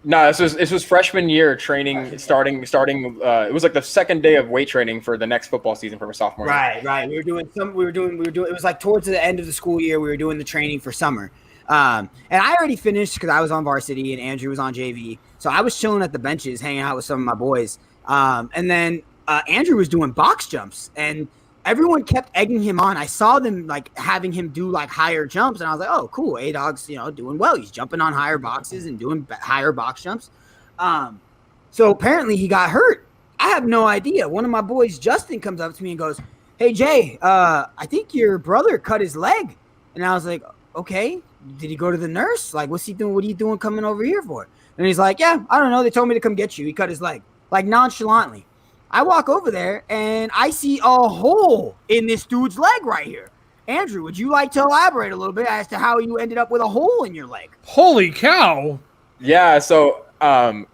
No, this was freshman year training, starting. It was like the second day of weight training for the next football season for a sophomore. Right. We were doing. It was like towards the end of the school year. We were doing the training for summer. And I already finished because I was on varsity and Andrew was on JV. So I was chilling at the benches, hanging out with some of my boys. And then Andrew was doing box jumps, and everyone kept egging him on. I saw them having him do higher jumps, and I was like, "Oh, cool! A-Dog's doing well. He's jumping on higher boxes and doing higher box jumps." So apparently he got hurt. I have no idea. One of my boys, Justin, comes up to me and goes, "Hey Jay, I think your brother cut his leg." And I was like, "Okay, did he go to the nurse? What's he doing? What are you doing coming over here for?" And he's like, "Yeah, I don't know. They told me to come get you. He cut his leg." Nonchalantly. I walk over there and I see a hole in this dude's leg right here. Andrew, would you like to elaborate a little bit as to how you ended up with a hole in your leg? Holy cow. Yeah, so I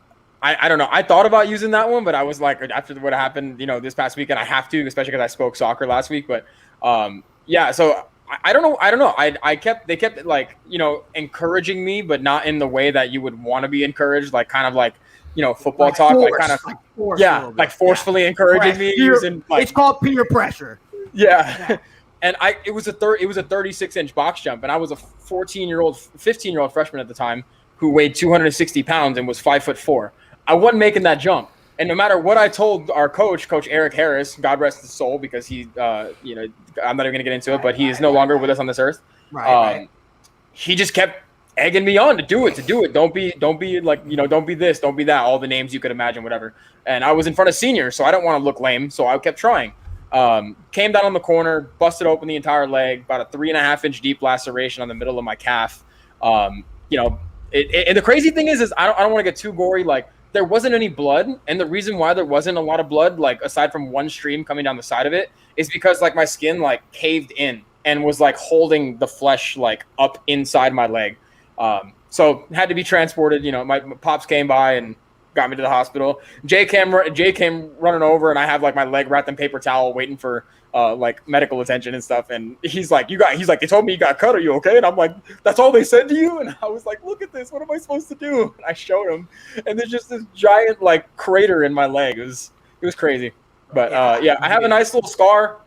don't know. I thought about using that one, but I was like, after what happened, this past weekend, I have to, especially because I spoke soccer last week. But yeah, so I don't know. They kept encouraging me, but not in the way that you would want to be encouraged, football talk, forcefully encouraging me using it's called peer pressure. Yeah. And it was a 36-inch box jump, and I was a 15-year-old freshman at the time who weighed 260 pounds and was 5'4". I wasn't making that jump. And no matter what I told our Coach Eric Harris, God rest his soul, because he I'm not even going to get into it, but he is no longer with us on this earth. Right. He just kept egging me on to do it. Don't be this, don't be that, all the names you could imagine, whatever. And I was in front of seniors, so I don't want to look lame, so I kept trying. Came down on the corner, busted open the entire leg, about a 3.5-inch deep laceration on the middle of my calf. And the crazy thing is I don't want to get too gory. There wasn't any blood, and the reason why there wasn't a lot of blood, aside from one stream coming down the side of it, is because my skin caved in and was holding the flesh up inside my leg. So had to be transported. My pops came by and got me to the hospital. Jay came running over, and I have my leg wrapped in paper towel, waiting for medical attention and stuff. And he's like, they told me you got cut. Are you okay? And I'm like, that's all they said to you? And I was like, look at this. What am I supposed to do? And I showed him, and there's just this giant crater in my leg. It was crazy. But yeah, I have a nice little scar.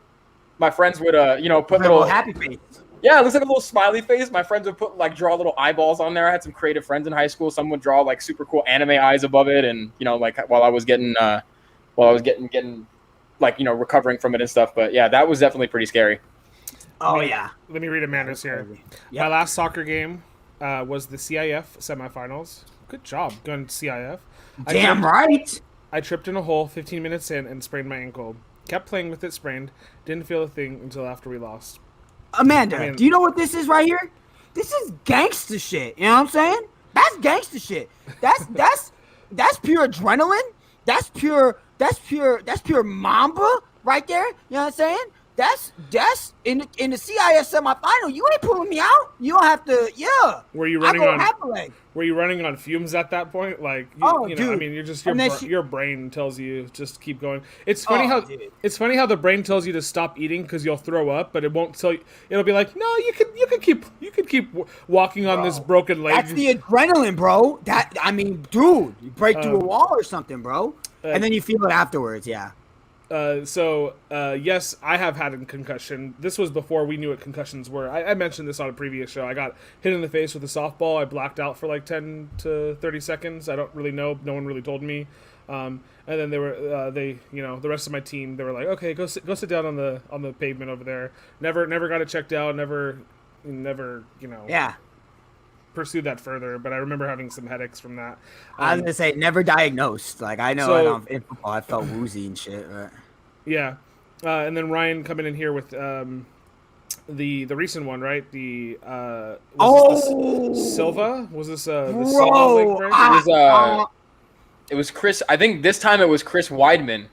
My friends would put little happy face. Yeah, it looks like a little smiley face. My friends would draw little eyeballs on there. I had some creative friends in high school. Some would draw super cool anime eyes above it, and while I was getting recovering from it and stuff. But yeah, that was definitely pretty scary. Oh yeah. Let me read Amanda's here. Yep. My last soccer game was the CIF semifinals. Good job going to CIF. Right. I tripped in a hole 15 minutes in and sprained my ankle. Kept playing with it sprained. Didn't feel a thing until after we lost. Amanda, do you know what this is right here? This is gangster shit. You know what I'm saying? That's gangster shit. That's pure adrenaline. That's pure Mamba right there. You know what I'm saying? That's in the CIS semifinal. You ain't pulling me out. You don't have to. Yeah. Were you running on half a leg? Were you running on fumes at that point? Like, you know, I dude. mean, you're just your brain tells you just keep going. It's funny how the brain tells you to stop eating because you'll throw up, but it won't tell you. It'll be like, no, you could keep walking on this broken leg. That's the adrenaline, bro. Dude, you break through a wall or something, bro, and then you feel it afterwards. Yeah. Yes, I have had a concussion. This was before we knew what concussions were. I mentioned this on a previous show. I got hit in the face with a softball. I blacked out for like 10 to 30 seconds. I don't really know. No one really told me. And then they were, the rest of my team, they were like, okay, go sit down on the pavement over there. Never got it checked out. Never, Yeah. pursued that further, but I remember having some headaches from that. I was gonna say never diagnosed. Like I know in football, I felt woozy and shit. But... Yeah, and then Ryan coming in here with the recent one, right? The Silva was this the Silva leg break? It was Chris. I think this time it was Chris Weidman.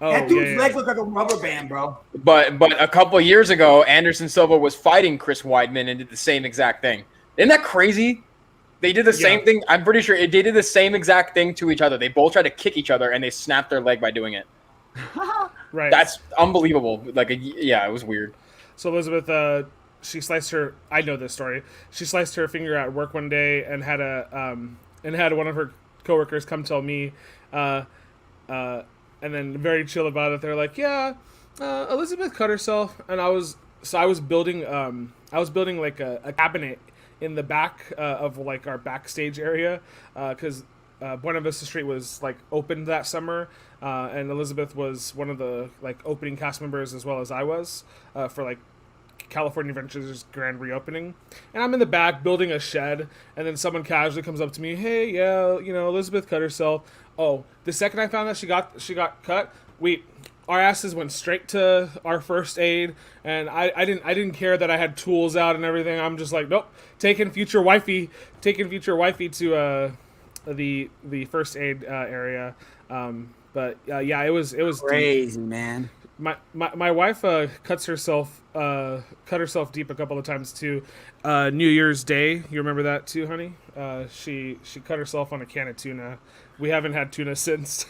Oh, that dude's leg looked like a rubber band, bro. But a couple of years ago, Anderson Silva was fighting Chris Weidman and did the same exact thing. Isn't that crazy? They did the same thing. I'm pretty sure they did the same exact thing to each other. They both tried to kick each other, and they snapped their leg by doing it. Right. That's unbelievable. It was weird. So Elizabeth, she sliced her. I know this story. She sliced her finger at work one day and had one of her coworkers come tell me, and then very chill about it. They're like, "Yeah, Elizabeth cut herself," and I was building like a cabinet in the back of like our backstage area because Buena Vista Street was like opened that summer, and Elizabeth was one of the like opening cast members as well as I was for like California Adventures grand reopening. And I'm in the back building a shed, and then someone casually comes up to me, "Hey, yeah, Elizabeth cut herself." Oh, the second I found that she got cut, our asses went straight to our first aid, and I didn't care that I had tools out and everything. I'm just like, nope, taking future wifey to the first aid area. But it was crazy, deep. Man. My wife cut herself deep a couple of times too. New Year's Day, you remember that too, honey? She cut herself on a can of tuna. We haven't had tuna since.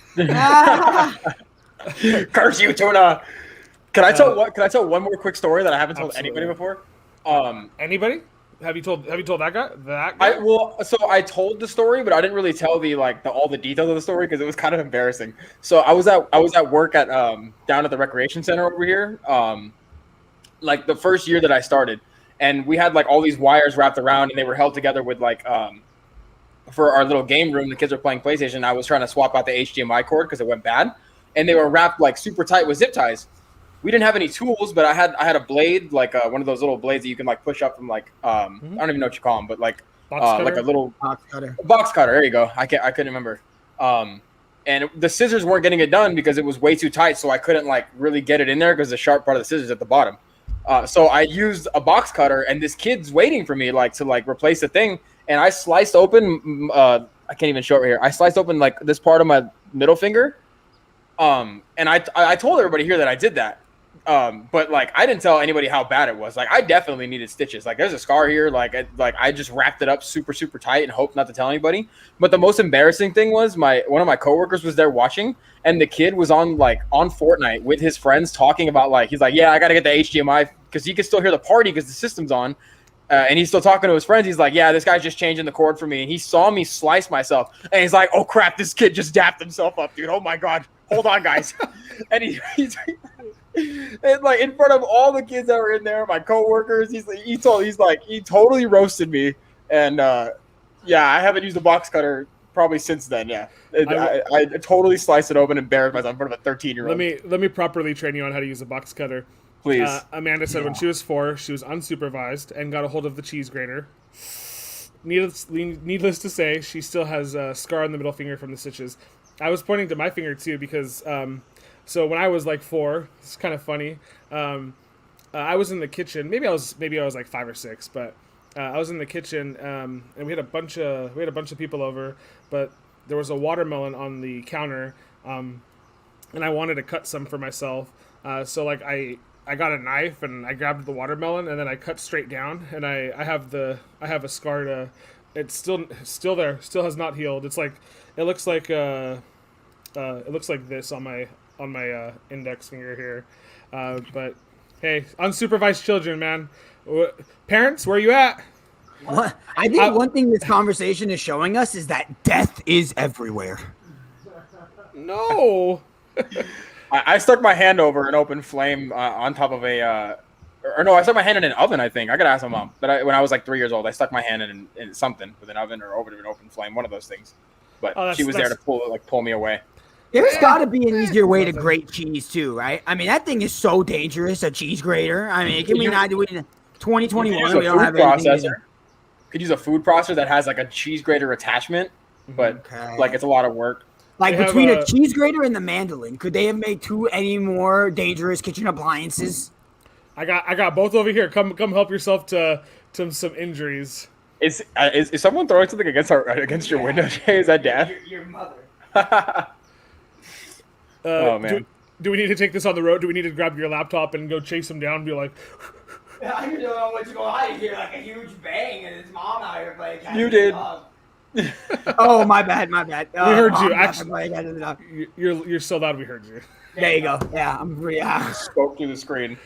Curse you, tuna. Can I tell one more quick story that I haven't told anybody before? Anybody? Have you told that guy? I told the story, but I didn't really tell all the details of the story because it was kind of embarrassing. So I was at work at down at the recreation center over here, like the first year that I started, and we had like all these wires wrapped around, and they were held together with like for our little game room. The kids were playing PlayStation. I was trying to swap out the HDMI cord because it went bad, and they were wrapped like super tight with zip ties. We didn't have any tools, but I had a blade, like one of those little blades that you can like push up from like I don't even know what you call them, but like like a little box cutter. Box cutter. There you go. I couldn't remember. And the scissors weren't getting it done because it was way too tight, so I couldn't like really get it in there because the sharp part of the scissors at the bottom. So I used a box cutter, and this kid's waiting for me to replace the thing, and I sliced open. I can't even show it right here. I sliced open like this part of my middle finger. And I told everybody here that I did that. But like I didn't tell anybody how bad it was. Like I definitely needed stitches. Like there's a scar here. I just wrapped it up super super tight and hoped not to tell anybody. But the most embarrassing thing was one of my coworkers was there watching, and the kid was on Fortnite with his friends talking about he's like, yeah, I gotta get the HDMI because he can still hear the party because the system's on. And he's still talking to his friends. He's like, yeah, this guy's just changing the cord for me. And he saw me slice myself, and he's like, oh crap, this kid just dapped himself up, dude. Oh my god, hold on, guys. And he's and like in front of all the kids that were in there, my coworkers, he totally roasted me. And I haven't used a box cutter probably since then. Yeah, I totally sliced it open and embarrassed myself in front of a 13-year-old. Let me properly train you on how to use a box cutter. Please. Amanda said when she was 4, she was unsupervised and got a hold of the cheese grater. Needless to say, she still has a scar on the middle finger from the stitches. I was pointing to my finger too because so when I was like 4, it's kind of funny. I was in the kitchen. Maybe I was like 5 or 6, but I was in the kitchen and we had a bunch of people over, but there was a watermelon on the counter, and I wanted to cut some for myself. So like got a knife and I grabbed the watermelon and then I cut straight down and I have a scar to. It's still there. Still has not healed. It's like it looks like this on my index finger here. But hey, unsupervised children, man. Parents, where you at? What? I think one thing this conversation is showing us is that death is everywhere. No. I stuck my hand over an open flame on top of I stuck my hand in an oven, I think. I gotta ask my mom. But when I was like 3 years old, I stuck my hand in something with an oven or over to an open flame, one of those things. But she was there to pull me away. There's got to be an easier way to grate cheese too, right? I mean, that thing is so dangerous, a cheese grater. I mean, can we not do it in 2021? We don't have anything. Could use a food processor that has like a cheese grater attachment, but like it's a lot of work. Like between a cheese grater and the mandolin, could they have made any more dangerous kitchen appliances? I got both over here. Come help yourself to some injuries. Is someone throwing something against your window, Jay? Is that Dad? Your mother. Oh man. Do we need to take this on the road? Do we need to grab your laptop and go chase him down and be like? I don't know what's going on. I hear like a huge bang and his mom out here playing. You did. Oh, my bad. We heard you. Actually, you're so loud. We heard you. There you go. Yeah, I'm free. Yeah. Spoke through the screen.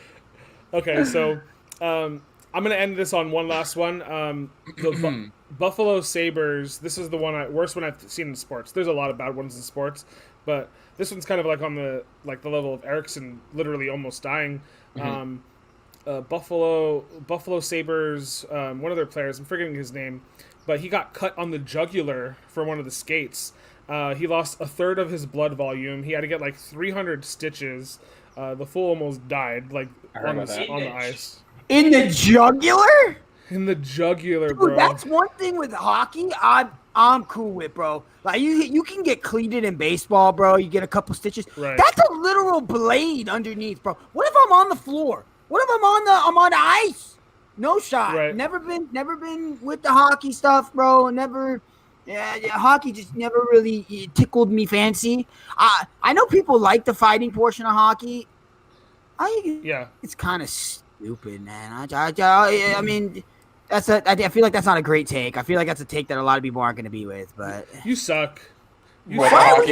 Okay, so I'm gonna end this on one last one. The Buffalo Sabres. This is the worst one I've seen in sports. There's a lot of bad ones in sports, but this one's kind of like on the level of Erickson literally almost dying. Buffalo Sabres. One of their players. I'm forgetting his name. But he got cut on the jugular for one of the skates. He lost a third of his blood volume. He had to get like 300 stitches. The fool almost died, like on the ice. In the jugular? In the jugular, dude, bro. That's one thing with hockey I'm cool with, bro. Like you can get cleated in baseball, bro. You get a couple stitches. Right. That's a literal blade underneath, bro. What if I'm on the floor? What if I'm on the ice? No shot. Right. Never been with the hockey stuff, bro. Never. Yeah, hockey just never really tickled me fancy. I know people like the fighting portion of hockey. It's kind of stupid, man. I mean, I feel like that's not a great take. I feel like that's a take that a lot of people aren't going to be with. But you suck. Why are we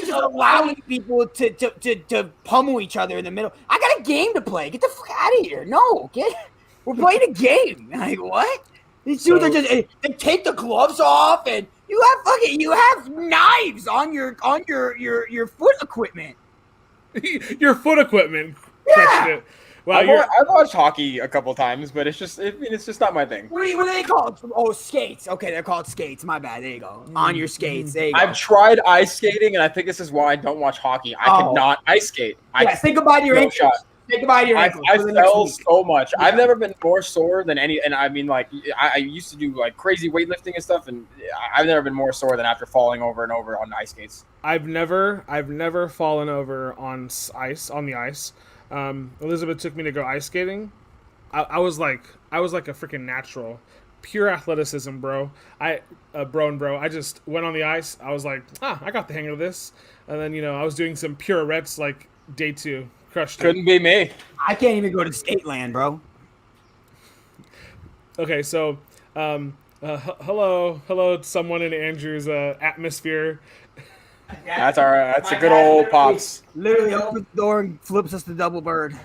just allowing people to pummel each other in the middle? I got a game to play. Get the fuck out of here. No, we're playing a game. Like what? These dudes are just they take the gloves off and you have knives on your foot equipment. Your foot equipment. Yeah. Wow, I've watched hockey a couple times, but it's just not my thing. What are they called? Oh, skates. Okay, they're called skates. My bad. There you go. On your skates. There you go. I've tried ice skating, and I think this is why I don't watch hockey. I cannot ice skate. Think about your ankles. Think about your ankles. I fell so much. Yeah. I've never been more sore than any. And I mean, like I used to do like crazy weightlifting and stuff, and I've never been more sore than after falling over and over on ice skates. I've never fallen over on the ice. Elizabeth took me to go ice skating. I was like a freaking natural, pure athleticism, bro. Bro. I just went on the ice. I was like, I got the hang of this. And then I was doing some pirouettes like day 2. Crushed it. Couldn't be me. I can't even go to skate land, bro. Okay, so hello to someone in Andrew's atmosphere. That's a good old pops. Literally opens the door and flips us the double bird.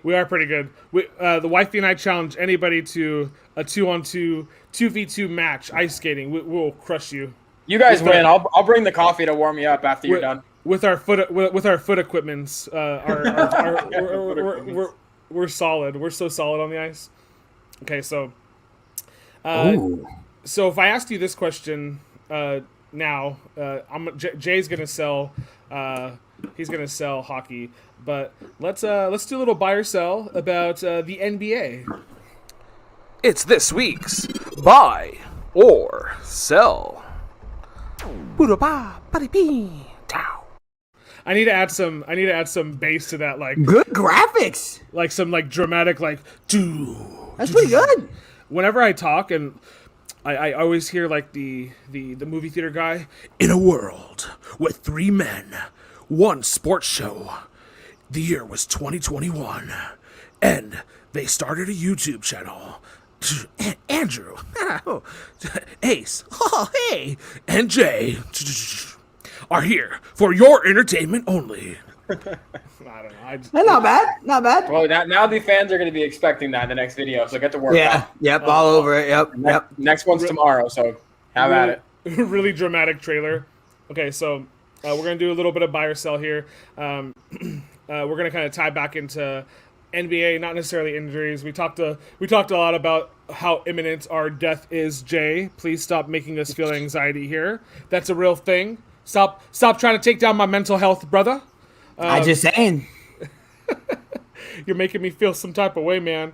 We are pretty good. The wifey and I challenge anybody to a 2-on-2, 2v2 match ice skating. We'll crush you. You guys win. I'll bring the coffee to warm you up after you're done. With our foot equipments, we're solid. We're so solid on the ice. Okay, so if I asked you this question now, Jay's gonna sell. He's gonna sell hockey, but let's do a little buy or sell about the NBA. It's this week's buy or sell. I need to add some bass to that, like good graphics, like some like dramatic like That's pretty good. Whenever I talk, and I always hear like the movie theater guy, in a world with 3 men, 1 sports show, The year was 2021, and they started a YouTube channel. Andrew, Ace, oh, hey, and Jay are here for your entertainment only. I don't know. Not bad. Not bad. Well, now the fans are going to be expecting that in the next video, so get to work. Yeah. Yep. All over it. Yep. Next one's tomorrow, so have at it. Really dramatic trailer. Okay, so we're gonna do a little bit of buy or sell here. We're gonna kind of tie back into NBA, not necessarily injuries. We talked a lot about how imminent our death is. Jay, please stop making us feel anxiety here. That's a real thing. Stop trying to take down my mental health, brother. I just saying. You're making me feel some type of way, man.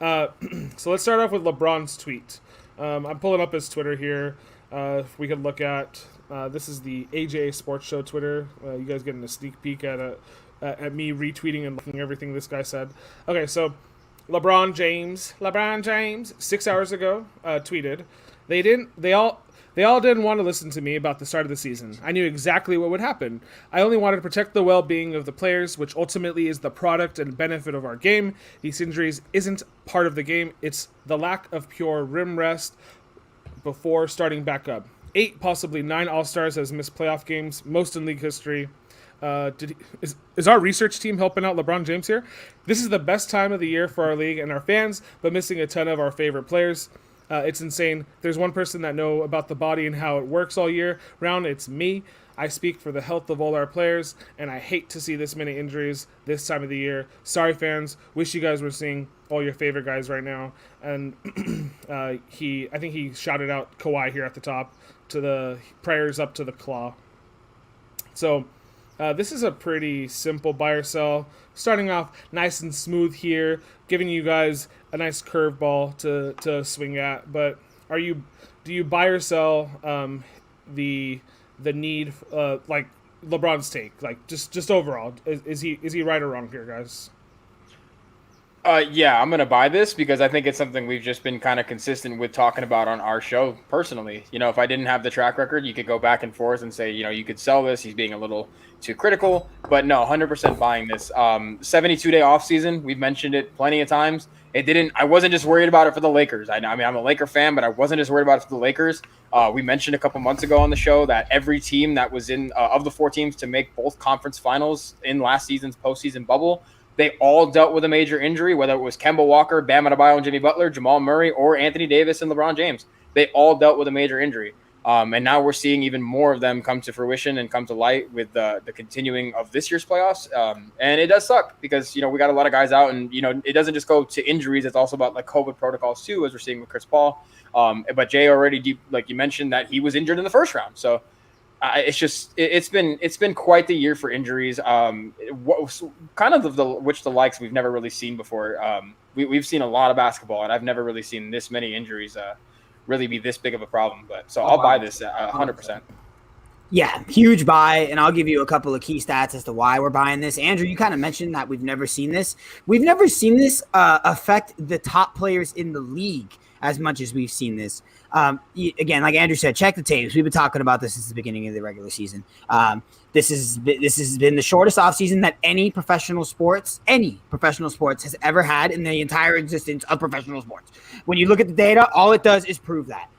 So let's start off with LeBron's tweet. I'm pulling up his Twitter here. If we could look at this is the AJA Sports Show Twitter. You guys getting a sneak peek at me retweeting and looking everything this guy said. Okay, so LeBron James 6 hours ago tweeted, They all didn't want to listen to me about the start of the season. I knew exactly what would happen. I only wanted to protect the well-being of the players, which ultimately is the product and benefit of our game. These injuries isn't part of the game. It's the lack of pure rim rest before starting back up. 8, possibly 9 All-Stars has missed playoff games, most in league history. Is our research team helping out LeBron James here? This is the best time of the year for our league and our fans, but missing a ton of our favorite players. It's insane. There's one person that know about the body and how it works all year round. It's me. I speak for the health of all our players, and I hate to see this many injuries this time of the year. Sorry, fans. Wish you guys were seeing all your favorite guys right now. And I think he shouted out Kawhi here at the top to the prayers up to the claw. So this is a pretty simple buy or sell. Starting off nice and smooth here, giving you guys a nice curveball to swing at. But do you buy or sell the need like LeBron's take, like just overall? Is he right or wrong here, guys? Yeah, I'm going to buy this because I think it's something we've just been kind of consistent with talking about on our show personally. You know, if I didn't have the track record, you could go back and forth and say, you know, you could sell this. He's being a little too critical. But no, 100% buying this. 72-day offseason, we've mentioned it plenty of times. I wasn't just worried about it for the Lakers. I mean, I'm a Laker fan, but I wasn't just worried about it for the Lakers. We mentioned a couple months ago on the show that every team that was in of the 4 teams to make both conference finals in last season's postseason bubble, they all dealt with a major injury, whether it was Kemba Walker, Bam Adebayo and Jimmy Butler, Jamal Murray, or Anthony Davis and LeBron James. They all dealt with a major injury. And now we're seeing even more of them come to fruition and come to light with the continuing of this year's playoffs. And it does suck because, you know, we got a lot of guys out and, you know, it doesn't just go to injuries. It's also about like COVID protocols too, as we're seeing with Chris Paul. But Jay already, like you mentioned, that he was injured in the first round. So it's been quite the year for injuries. Kind of the likes we've never really seen before. We've seen a lot of basketball, and I've never really seen this many injuries really be this big of a problem. But so I'll buy this 100%. Yeah, huge buy, and I'll give you a couple of key stats as to why we're buying this. Andrew, you kind of mentioned that we've never seen this. We've never seen this affect the top players in the league as much as we've seen this. Again, like Andrew said, check the tapes. We've been talking about this since the beginning of the regular season. This has been the shortest offseason that any professional sports has ever had in the entire existence of professional sports. When you look at the data, all it does is prove that.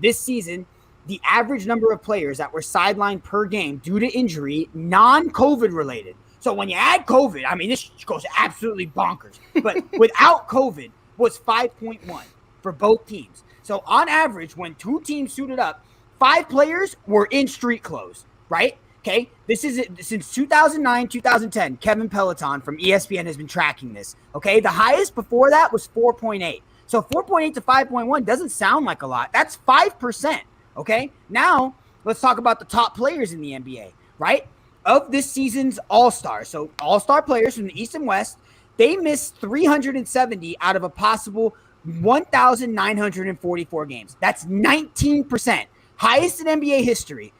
This season, the average number of players that were sidelined per game due to injury, non-COVID related. So when you add COVID, I mean, this goes absolutely bonkers. But without COVID, was 5.1 for both teams. So on average, when 2 teams suited up, 5 players were in street clothes, right? Okay, this is it. Since 2009, 2010, Kevin Peloton from ESPN has been tracking this. Okay, the highest before that was 4.8. So 4.8 to 5.1 doesn't sound like a lot. That's 5%. Okay, now let's talk about the top players in the NBA, right? Of this season's All-Stars, so All-Star players from the East and West, they missed 370 out of a possible 1,944 games. That's 19%, highest in NBA history.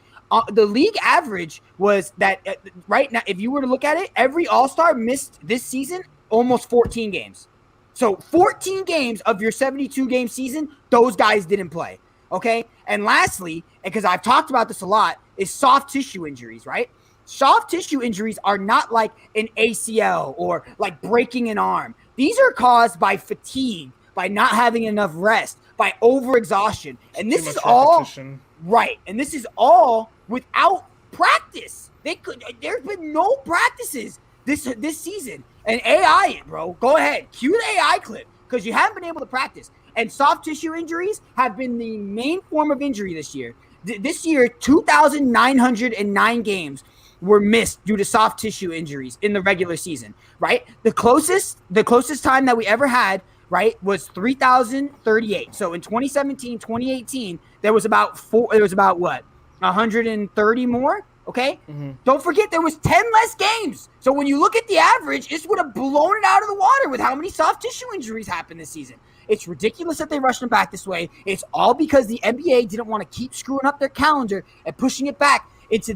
The league average was that right now, if you were to look at it, every All-Star missed this season almost 14 games. So 14 games of your 72-game season, those guys didn't play. Okay. And lastly, because I've talked about this a lot, is soft tissue injuries, right? soft tissue injuries are not like an ACL or like breaking an arm. These are caused by fatigue, by not having enough rest, by overexhaustion. And this is all right. And this is all without practice. There's been no practices this season. And AI it, bro. Go ahead. Cue the AI clip because you haven't been able to practice. And soft tissue injuries have been the main form of injury this year. This year, 2,909 games were missed due to soft tissue injuries in the regular season, right? The closest time that we ever had, right, was 3,038. So in 2017, 2018, there was about 130 more. Okay. Mm-hmm. Don't forget there was 10 less games. So when you look at the average, this would have blown it out of the water with how many soft tissue injuries happened this season. It's ridiculous that they rushed them back this way. It's all because the NBA didn't want to keep screwing up their calendar and pushing it back into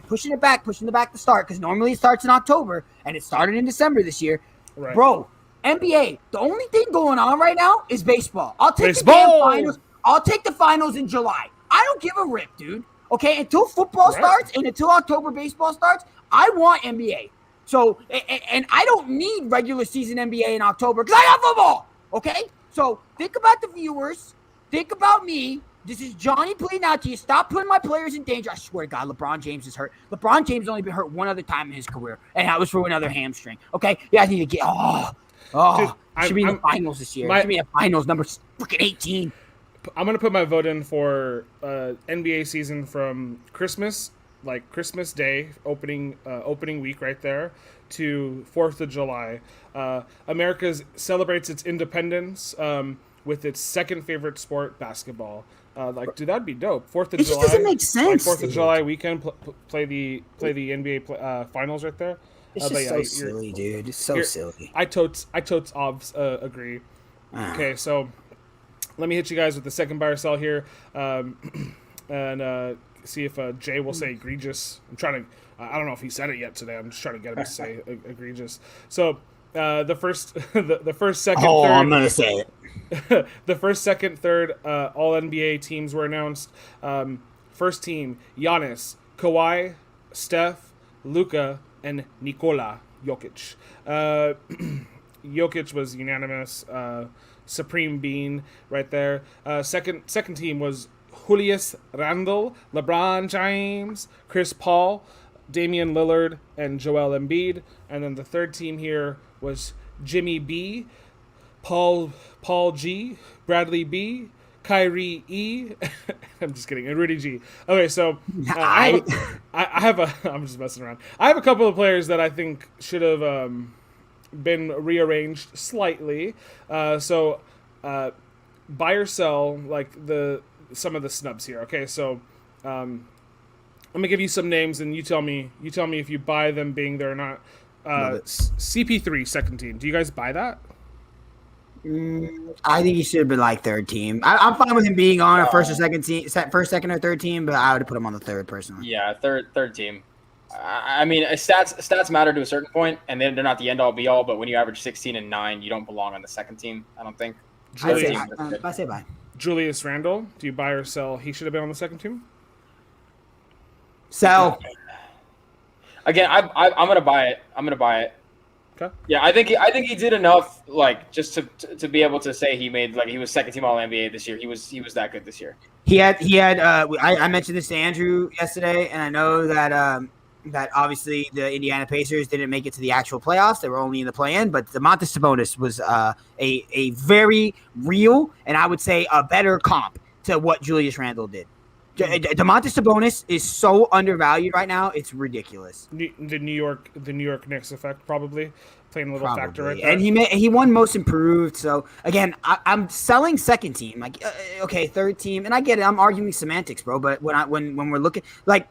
pushing it back to start, because normally it starts in October and it started in December this year. Right. Bro, NBA, the only thing going on right now is baseball. I'll take the damn finals. I'll take the finals in July. I don't give a rip, dude. Okay, until football starts and until October baseball starts, I want NBA. So, and I don't need regular season NBA in October because I have football. Okay, so think about the viewers. Think about me. This is Johnny pleading out to you. Stop putting my players in danger. I swear to God, LeBron James is hurt. LeBron James only been hurt one other time in his career, and that was for another hamstring. Okay, yeah, I need to get. Dude, should be in the finals this year. Should be in the finals, number freaking 18. I'm gonna put my vote in for NBA season from Christmas, like Christmas Day, opening week right there, to 4th of July. America celebrates its independence with its second favorite sport, basketball. Dude, that'd be dope. 4th of July. It just doesn't make sense. Like 4th of July weekend, play the NBA finals right there. It's just so silly, dude. It's so silly. I totes agree. Okay, so. Let me hit you guys with the second buy or sell here, and see if Jay will say egregious. I'm trying to. I don't know if he said it yet today. I'm just trying to get him to say egregious. So the first, second, third. I'm gonna say it. The first, second, third All NBA teams were announced. First team: Giannis, Kawhi, Steph, Luka, and Nikola Jokic. Jokic was unanimous. Supreme Bean right there. Second team was Julius Randle, LeBron James, Chris Paul, Damian Lillard, and Joel Embiid. And then the third team here was Jimmy B, Paul G, Bradley B, Kyrie E. I'm just kidding. And Rudy G. Okay, so I have I'm just messing around. I have a couple of players that I think should have been rearranged slightly. So buy or sell, like some of the snubs here. Okay, so I'm gonna give you some names and you tell me if you buy them being there or not. CP3 second team. Do you guys buy that? I think he should have been like third team. I'm fine with him being on a first or second team, first, second, or third team, but I would have put him on the third personally. Yeah, third team. I mean, stats matter to a certain point, and they're not the end-all, be-all, but when you average 16 and 9, you don't belong on the second team, I don't think. I say buy. Julius Randle, do you buy or sell? He should have been on the second team? Sell. Again, I'm going to buy it. Okay. Yeah, I think he did enough, like, just to be able to say he made, like, he was second team All-NBA this year. He was that good this year. He had. I mentioned this to Andrew yesterday, and I know that obviously the Indiana Pacers didn't make it to the actual playoffs. They were only in the play-in, but Domantas Sabonis was a very real, and I would say a better comp to what Julius Randle did. Domantas Sabonis is so undervalued right now; it's ridiculous. The New York Knicks effect probably playing a little factor right there. And he won Most Improved. So again, I'm selling second team. Like okay, third team, and I get it. I'm arguing semantics, bro. But when we're looking like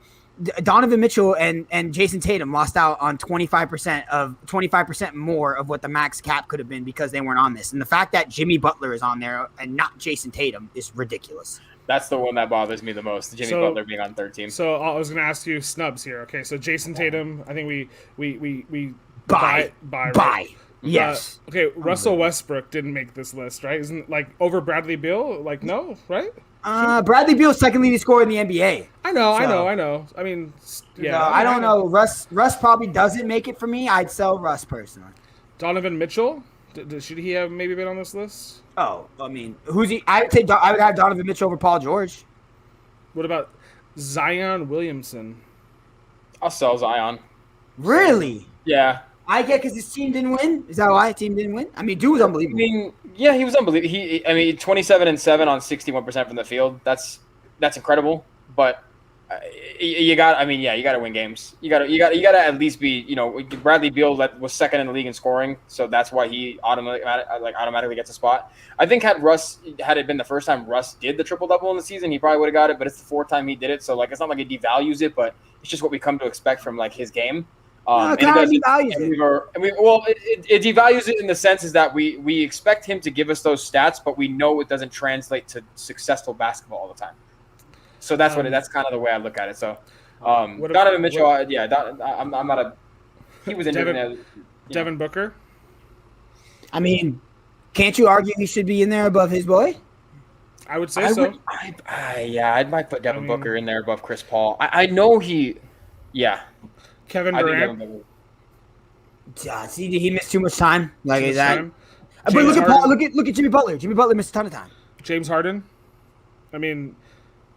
Donovan Mitchell and Jason Tatum lost out on 25% more of what the max cap could have been because they weren't on this. And the fact that Jimmy Butler is on there and not Jason Tatum is ridiculous. That's the one that bothers me the most, Jimmy Butler being on third team. So I was going to ask you snubs here. Okay, so Jason Tatum, I think we buy. Right? Yes. Okay, Russell Westbrook didn't make this list, right? Isn't like over Bradley Beal? Like no, right? Bradley Beal's second leading scorer in the NBA. I know. I mean, yeah. No, I don't know. Russ probably doesn't make it for me. I'd sell Russ personally. Donovan Mitchell. Should he have maybe been on this list? Oh, I mean, who's he? I would have Donovan Mitchell over Paul George. What about Zion Williamson? I'll sell Zion. Really? Yeah. I get because his team didn't win. Is that why his team didn't win? I mean, dude was unbelievable. I mean, yeah, he was unbelievable. 27-7 on 61% from the field. That's incredible. But you got to win games. You got to at least be, Bradley Beal was second in the league in scoring, so that's why he automatically gets a spot. I think had it been the first time Russ did the triple double in the season, he probably would have got it. But it's the fourth time he did it, so it's not like it devalues it, but it's just what we come to expect from his game. It devalues it. It devalues it in the sense is that we expect him to give us those stats, but we know it doesn't translate to successful basketball all the time. So that's that's kind of the way I look at it. So Donovan Mitchell, I'm not a. He was in Devin Booker. I mean, can't you argue he should be in there above his boy? I would say so. I might put Devin Booker in there above Chris Paul. I know he. Yeah. Kevin Durant. See, did he miss too much time? Like is that? But James look at Harden. Paul. Look at Jimmy Butler. Jimmy Butler missed a ton of time. James Harden. I mean,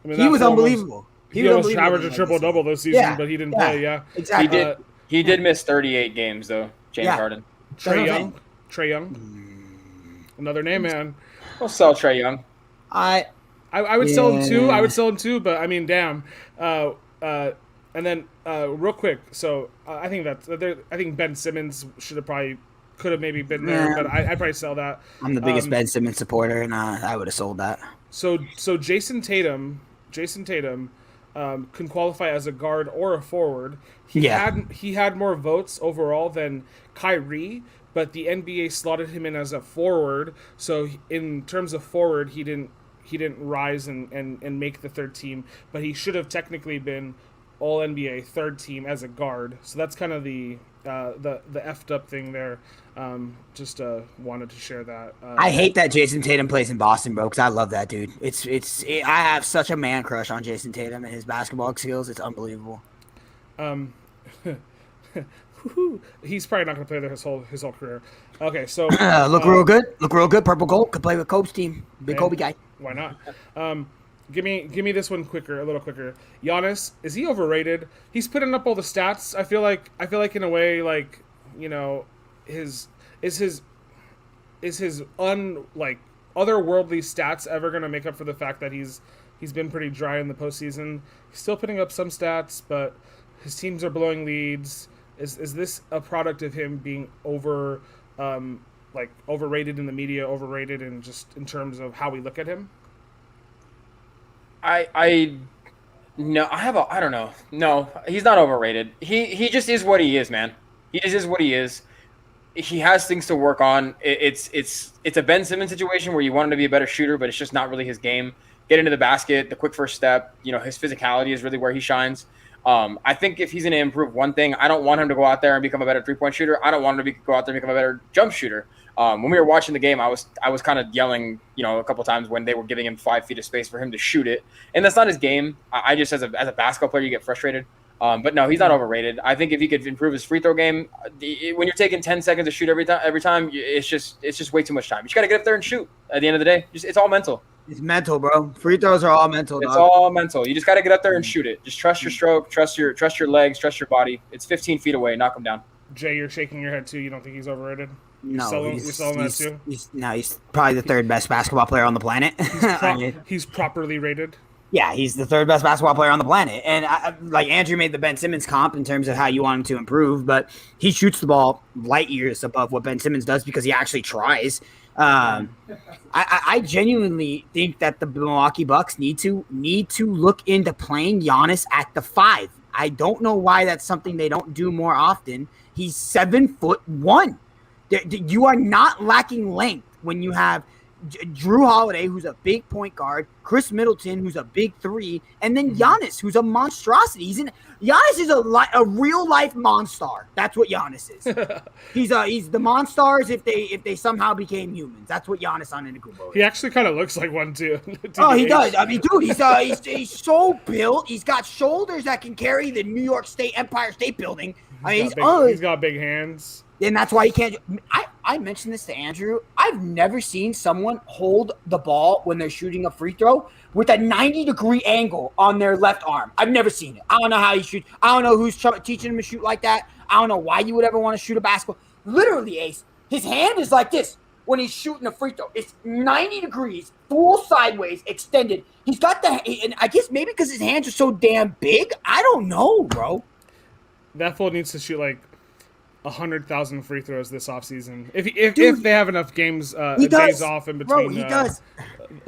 he was unbelievable. He almost averaged a triple-double this season, but he didn't play. Yeah, exactly. He did miss 38 games though. James Harden. Trae Young. Another name, man. I'll sell Trae Young. I would sell him too. I would sell him too, but I mean, damn. And then real quick, so I think Ben Simmons could have maybe been there, but I'd probably sell that. I'm the biggest Ben Simmons supporter, and I would have sold that. So Jason Tatum can qualify as a guard or a forward. He had more votes overall than Kyrie, but the NBA slotted him in as a forward. So in terms of forward, he didn't rise and make the third team, but he should have technically been all NBA third team as a guard. So that's kind of the effed up thing there. Just wanted to share that. I hate that Jason Tatum plays in Boston, bro, because I love that dude. I have such a man crush on Jason Tatum and his basketball skills. It's unbelievable. He's probably not going to play there his whole career. Okay, so look real good. Purple gold could play with Kobe's team. Big Kobe guy. Why not? Give me this one a little quicker. Giannis, is he overrated? He's putting up all the stats. I feel like in a way, his otherworldly stats ever gonna make up for the fact that he's been pretty dry in the postseason? He's still putting up some stats, but his teams are blowing leads. Is this a product of him being overrated in the media, overrated in just in terms of how we look at him? I don't know. No, he's not overrated. He just is what he is, man. He just is what he is. He has things to work on. It's a Ben Simmons situation where you want him to be a better shooter, but it's just not really his game. Get into the basket, the quick first step. His physicality is really where he shines. I think if he's going to improve one thing, I don't want him to go out there and become a better three-point shooter. I don't want him to go out there and become a better jump shooter. When we were watching the game, I was kind of yelling, a couple times when they were giving him 5 feet of space for him to shoot it, and that's not his game. I just as a basketball player, you get frustrated. But no, he's not overrated. I think if he could improve his free throw game, when you're taking 10 seconds to shoot every time, it's just way too much time. You just got to get up there and shoot. At the end of the day, it's all mental. It's mental, bro. Free throws are all mental. It's all mental. You just got to get up there and shoot it. Just trust your stroke, trust your legs, trust your body. It's 15 feet away. Knock him down. Jay, you're shaking your head too. You don't think he's overrated? No, you're selling that too. He's probably the third best basketball player on the planet. He's properly rated. Yeah, he's the third best basketball player on the planet. And like Andrew made the Ben Simmons comp in terms of how you want him to improve, but he shoots the ball light years above what Ben Simmons does because he actually tries. I genuinely think that the Milwaukee Bucks need to look into playing Giannis at the 5. I don't know why that's something they don't do more often. He's 7'1". You are not lacking length when you have Drew Holiday, who's a big point guard, Chris Middleton, who's a big three, and then Giannis, who's a monstrosity. Giannis is a real life monster. That's what Giannis is. He's the monsters if they somehow became humans. That's what Giannis Antetokounmpo is. He actually kind of looks like one too. Oh, he does. I mean, dude, he's so built. He's got shoulders that can carry the New York State Empire State Building. He's got big hands. And that's why he can't. I mentioned this to Andrew. I've never seen someone hold the ball when they're shooting a free throw with a 90-degree angle on their left arm. I've never seen it. I don't know how he shoots. I don't know who's teaching him to shoot like that. I don't know why you would ever want to shoot a basketball. Literally, Ace, his hand is like this when he's shooting a free throw. It's 90 degrees, full sideways, extended. He's got and I guess maybe because his hands are so damn big. I don't know, bro. That fool needs to shoot like 100,000 free throws this offseason. If they have enough games, days off in between. Bro, he does.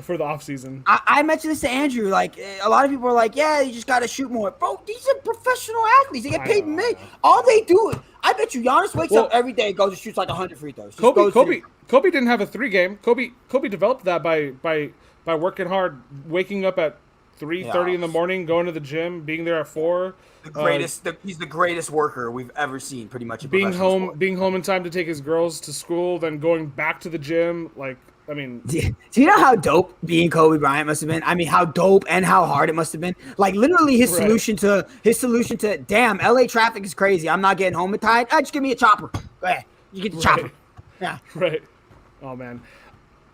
For the offseason. I mentioned this to Andrew. Like, a lot of people are like, yeah, you just got to shoot more. Bro, these are professional athletes. They get paid millions. All they do, I bet you Giannis wakes up every day, goes and shoots like 100 free throws. Kobe didn't have a 3-game. Kobe developed that by working hard, waking up at 3:30 in the morning, going to the gym, being there at 4. He's the greatest worker we've ever seen, pretty much. Being home in time to take his girls to school, then going back to the gym. Like, I mean, do you know how dope being Kobe Bryant must have been? I mean, how dope and how hard it must have been. Like, literally, his solution to damn, LA traffic is crazy. I'm not getting home in time. Just give me a chopper. Go ahead, you get the chopper. Yeah. Right. Oh man.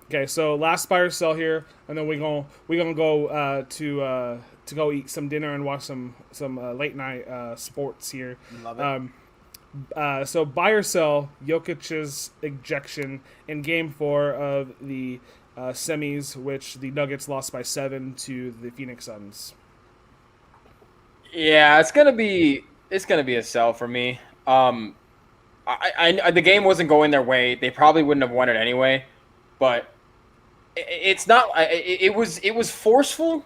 Okay, so last buy or sell here, and then we're gonna go to go eat some dinner and watch some late night sports here. Love it. So buy or sell Jokic's ejection in Game 4 of the semis, which the Nuggets lost by 7 to the Phoenix Suns. Yeah, it's gonna be a sell for me. The game wasn't going their way. They probably wouldn't have won it anyway, but it's not. It was forceful,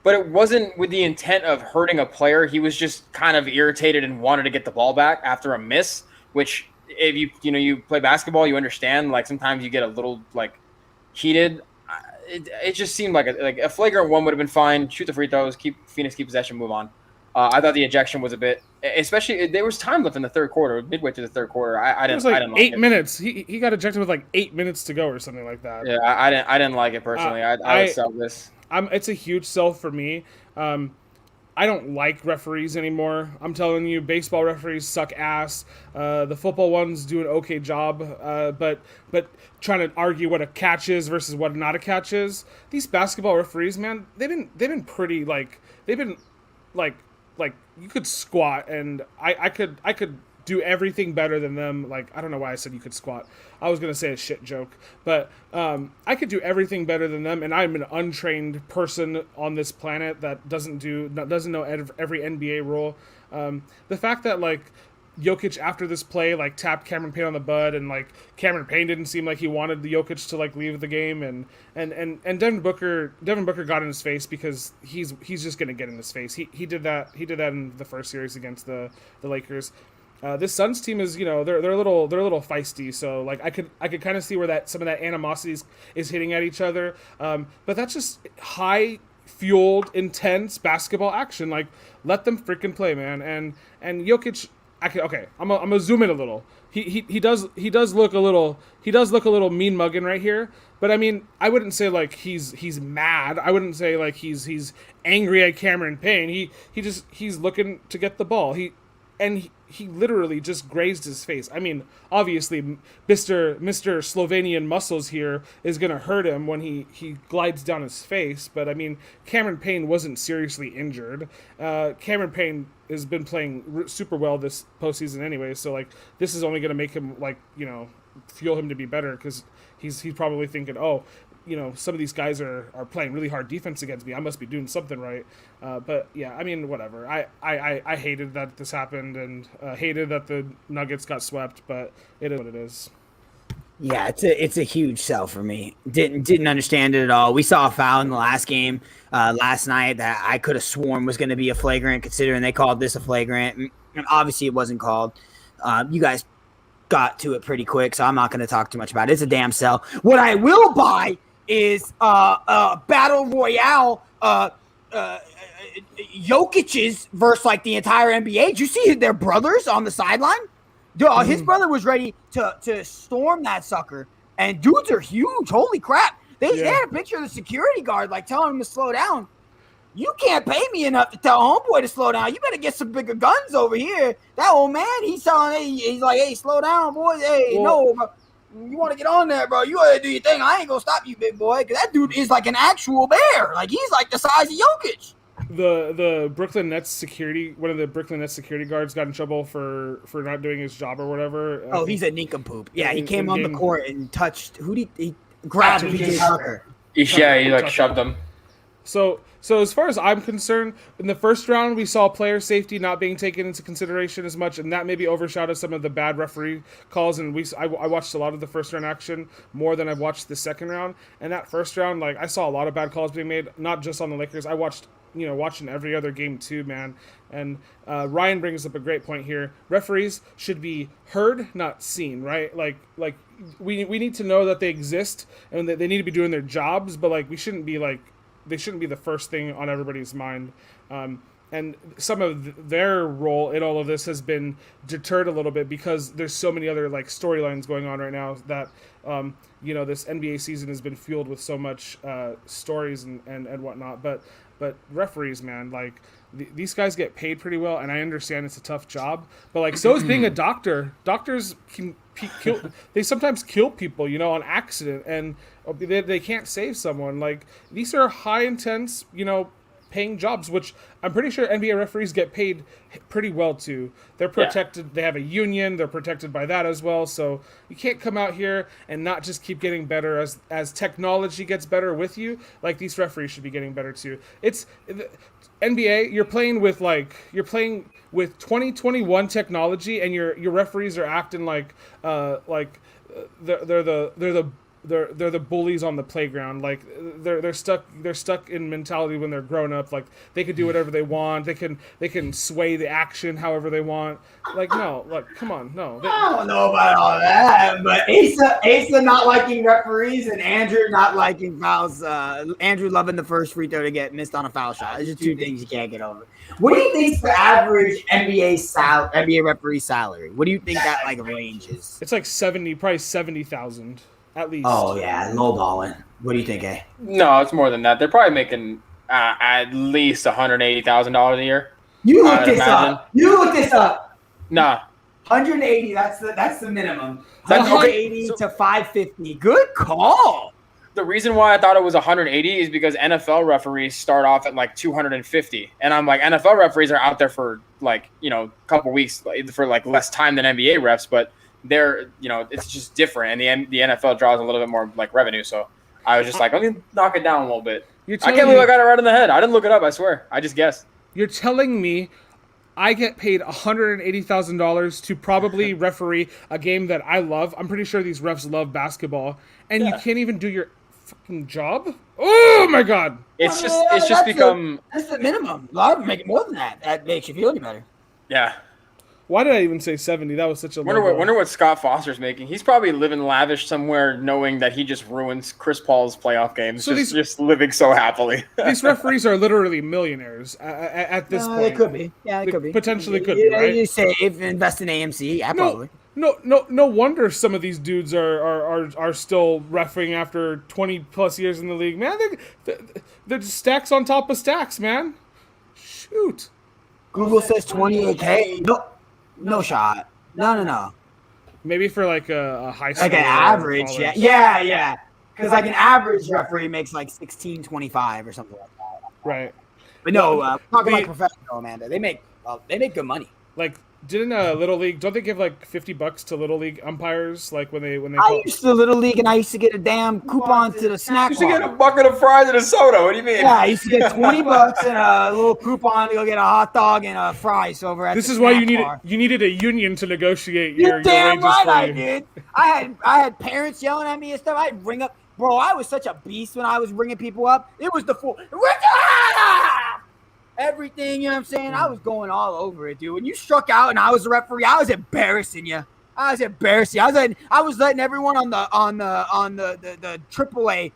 but it wasn't with the intent of hurting a player. He was just kind of irritated and wanted to get the ball back after a miss, which if you play basketball, you understand. Like, sometimes you get a little like heated. It just seemed like a flagrant one would have been fine. Shoot the free throws, Phoenix keep possession, move on. I thought the ejection was a bit, especially there was time left in the third quarter, midway through the third quarter. I didn't like 8 minutes. He got ejected with like 8 minutes to go or something like that. Yeah, I didn't like it personally. I would sell this. It's a huge sell for me. I don't like referees anymore. I'm telling you, baseball referees suck ass. The football ones do an okay job, but trying to argue what a catch is versus what not a catch is. These basketball referees, man, they've been pretty like you could squat, and I could do everything better than them. Like, I don't know why I said you could squat. I was gonna say a shit joke, but I could do everything better than them, and I'm an untrained person on this planet that doesn't know every NBA rule. The fact that like Jokic after this play like tapped Cameron Payne on the butt, and like Cameron Payne didn't seem like he wanted the Jokic to like leave the game, and Devin Booker got in his face because he's just gonna get in his face. He did that in the first series against the Lakers. This Suns team is, they're a little feisty, so like I could kind of see where some of that animosity is hitting at each other. But that's just high fueled, intense basketball action. Like, let them freaking play, man. And Jokic, I'm gonna zoom in a little. He does look a little mean mugging right here. But I mean, I wouldn't say like he's mad. I wouldn't say like he's angry at Cameron Payne. He's looking to get the ball. He literally just grazed his face. I mean, obviously, Mr. Slovenian muscles here is going to hurt him when he glides down his face. But, I mean, Cameron Payne wasn't seriously injured. Cameron Payne has been playing super well this postseason anyway. So, like, this is only going to make him, like, fuel him to be better, because he's probably thinking, oh, some of these guys are playing really hard defense against me. I must be doing something right. But yeah, I mean, whatever. I hated that this happened, and hated that the Nuggets got swept, but it is what it is. Yeah, it's a huge sell for me. Didn't understand it at all. We saw a foul in the last game last night that I could have sworn was going to be a flagrant, considering they called this a flagrant, and obviously it wasn't called. You guys got to it pretty quick, so I'm not going to talk too much about it. It's a damn sell. What I will buy is Battle Royale Jokic's versus like the entire NBA. Did you see their brothers on the sideline? Dude, his brother was ready to storm that sucker. And dudes are huge. Holy crap. They had a picture of the security guard like telling him to slow down. You can't pay me enough to tell homeboy to slow down. You better get some bigger guns over here. That old man, he's like, hey, slow down, boys. Hey, no, bro. You want to get on there, bro. You got to do your thing. I ain't going to stop you, big boy. Because that dude is like an actual bear. Like, he's like the size of Jokic. The Brooklyn Nets security, one of the Brooklyn Nets security guards got in trouble for not doing his job or whatever. Oh, he's a nincompoop. Yeah, he came on the court and touched, he grabbed PJ Tucker. Yeah, he like shoved him. So as far as I'm concerned, in the first round we saw player safety not being taken into consideration as much, and that maybe overshadowed some of the bad referee calls. And I watched a lot of the first round action more than I've watched the second round. And that first round, like I saw a lot of bad calls being made, not just on the Lakers. I watched watching every other game too, man. And Ryan brings up a great point here. Referees should be heard, not seen, right? Like we need to know that they exist and that they need to be doing their jobs, but like they shouldn't be the first thing on everybody's mind. And some of their role in all of this has been deterred a little bit because there's so many other like storylines going on right now that this NBA season has been fueled with so much stories and whatnot. But referees, man, like these guys get paid pretty well, and I understand it's a tough job. But like, so is being a doctor. Doctors can kill. They sometimes kill people, on accident, and they can't save someone. Like these are high intense, paying jobs, which I'm pretty sure NBA referees get paid pretty well too. They're protected. Yeah. They have a union. They're protected by that as well. So you can't come out here and not just keep getting better as technology gets better with you. Like these referees should be getting better too. It's NBA. You're playing with 2021 technology, and your referees are acting like they're the bullies on the playground. Like they're stuck in mentality when they're grown up. Like they could do whatever they want. They can sway the action however they want. Like no, like come on, no. I don't know about all that, but Asa not liking referees and Andrew not liking fouls. Andrew loving the first free throw to get missed on a foul shot. Those are two things you can't get over. What do you think is the average NBA referee salary? What do you think that like range is? It's like probably 70,000. At least. Oh, yeah, lowballing. What do you think, eh? No, it's more than that. They're probably making at least $180,000 a year. You look this up. Nah. 180, that's the minimum. 180 to 550. Good call. The reason why I thought it was 180 is because NFL referees start off at like 250. And I'm like, NFL referees are out there for like, a couple weeks for like less time than NBA refs, but they're, it's just different, and the NFL draws a little bit more like revenue. So I was just like, let me knock it down a little bit. I can't believe I got it right in the head. I didn't look it up. I swear, I just guessed. You're telling me I get paid $180,000 to probably referee a game that I love? I'm pretty sure these refs love basketball, and you can't even do your fucking job? Oh my God! It's just become that's the minimum. A lot of them make it more than that. That makes you feel any better. Yeah. Why did I even say 70? That was such a wonder what Scott Foster's making. He's probably living lavish somewhere, knowing that he just ruins Chris Paul's playoff games. So just living so happily. These referees are literally millionaires at this point. They could be. Yeah, they could be. Potentially could be, right? You save, invest in AMC. Yeah, probably. No wonder some of these dudes are still refereeing after 20 plus years in the league. Man, they're just stacks on top of stacks, man. Shoot. Google says 28K. No shot. No. Maybe for like a high school. Like an average, yeah. Because like an average referee makes like $16.25 or something like that. Right. But no, talking about professional, Amanda, they make good money. Like, didn't Little League? Don't they give like $50 to Little League umpires? Like when they. I used to Little League, and I used to get a damn coupon to the snack. You used to get a bucket of fries and a soda. What do you mean? Yeah, I used to get $20 and a little coupon to go get a hot dog and a fries over at. This is why you needed a union to negotiate your damn wages right for I you. did. I had parents yelling at me and stuff. I'd ring up, bro. I was such a beast when I was ringing people up. It was the full. Everything, you know what I'm saying? I was going all over it, dude. When you struck out and I was the referee, I was embarrassing you. I was embarrassing. I was letting everyone on the AAA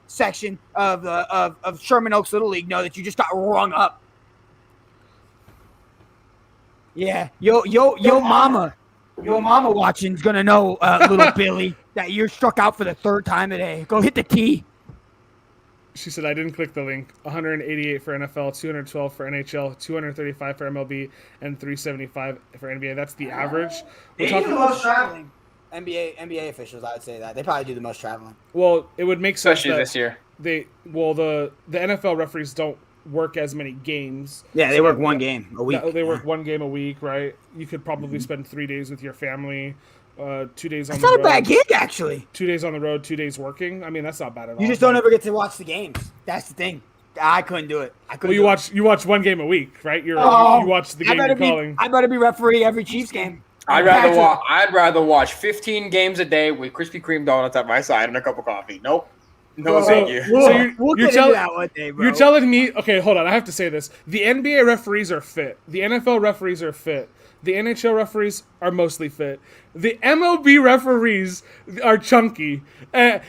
section of Sherman Oaks Little League know that you just got rung up. Yeah, yo mama watching's gonna know, little Billy, that you're struck out for the third time today. Go hit the tee. She said, I didn't click the link. 188 for NFL, 212 for NHL, 235 for MLB, and 375 for NBA. That's the average. They do the most traveling. NBA officials, I would say that. They probably do the most traveling. Well, it would make sense. Especially this year. The NFL referees don't work as many games. Yeah, they work one game a week. They work one game a week, right? You could probably spend 3 days with your family. 2 days on that's the road. not a bad gig, actually. 2 days on the road, 2 days working. I mean, that's not bad at all. You just don't ever get to watch the games. That's the thing. I couldn't do it. You watch one game a week, right? You watch the game you're calling. I better be referee every Chiefs game. I'd rather watch 15 games a day with Krispy Kreme donuts at my side and a cup of coffee. Nope. No, thank you. We'll get into that one day, bro. You're telling me? Okay, hold on. I have to say this. The NBA referees are fit. The NFL referees are fit. The NHL referees are mostly fit. The MLB referees are chunky, and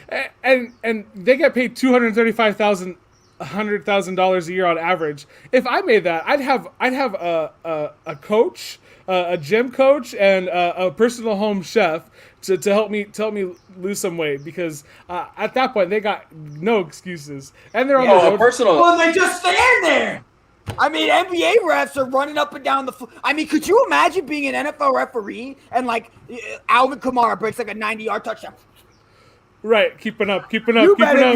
they get paid $100,000 a year on average. If I made that, I'd have a coach, a gym coach, and a personal home chef to help me lose some weight, because at that point they got no excuses, and they're on the road. Well, they just stand there. I mean, NBA refs are running up and down the floor. I mean, could you imagine being an NFL referee and, like, Alvin Kamara breaks, like, a 90-yard touchdown? Right, keeping up. You better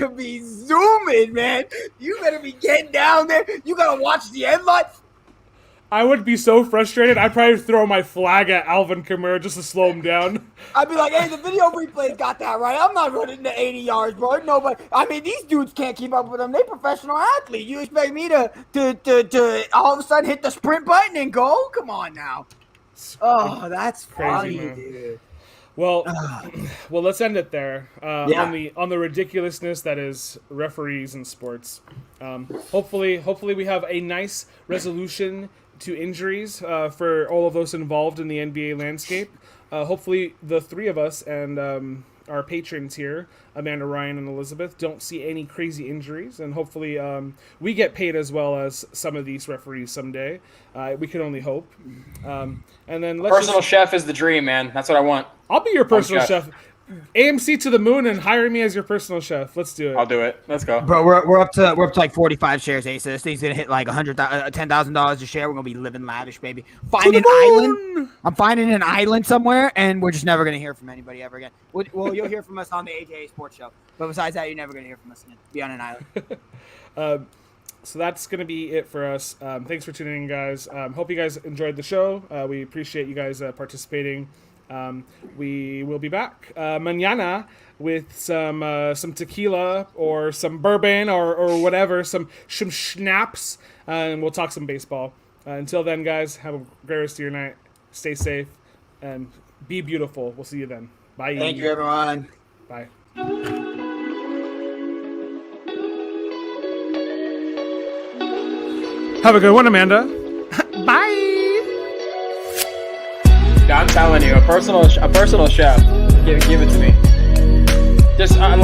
be zooming, man. You better be getting down there. You got to watch the end line. I would be so frustrated. I'd probably throw my flag at Alvin Kamara just to slow him down. I'd be like, hey, the video replay's got that right. I'm not running to 80 yards, bro. Nobody. I mean, these dudes can't keep up with them. They professional athletes. You expect me to all of a sudden hit the sprint button and go? Come on now. Oh, that's crazy, funny, dude. Well, let's end it there on the ridiculousness that is referees in sports. Hopefully we have a nice resolution to injuries for all of those involved in the NBA landscape. Hopefully the three of us and our patrons here, Amanda, Ryan, and Elizabeth, don't see any crazy injuries, and hopefully we get paid as well as some of these referees someday. We can only hope. And then personal chef is the dream, man. That's what I want. I'll be your personal chef. AMC to the moon and hire me as your personal chef. Let's do it. I'll do it. Let's go, bro. We're up to like 45 shares. Ace, so this thing's gonna hit like $10,000 a share. We're gonna be living lavish, baby. Find an island. I'm finding an island somewhere, and we're just never gonna hear from anybody ever again. Well, you'll hear from us on the AJA Sports Show, but besides that, you're never gonna hear from us again. Be on an island. So that's going to be it for us. Thanks for tuning in, guys. Hope you guys enjoyed the show. We appreciate you guys participating. We will be back mañana with some tequila or some bourbon or whatever, some schnapps, and we'll talk some baseball. Until then, guys, have a great rest of your night. Stay safe and be beautiful. We'll see you then. Bye. Thank you, everyone. Bye. Have a good one, Amanda. Bye. I'm telling you, a personal chef. Give it to me. Just like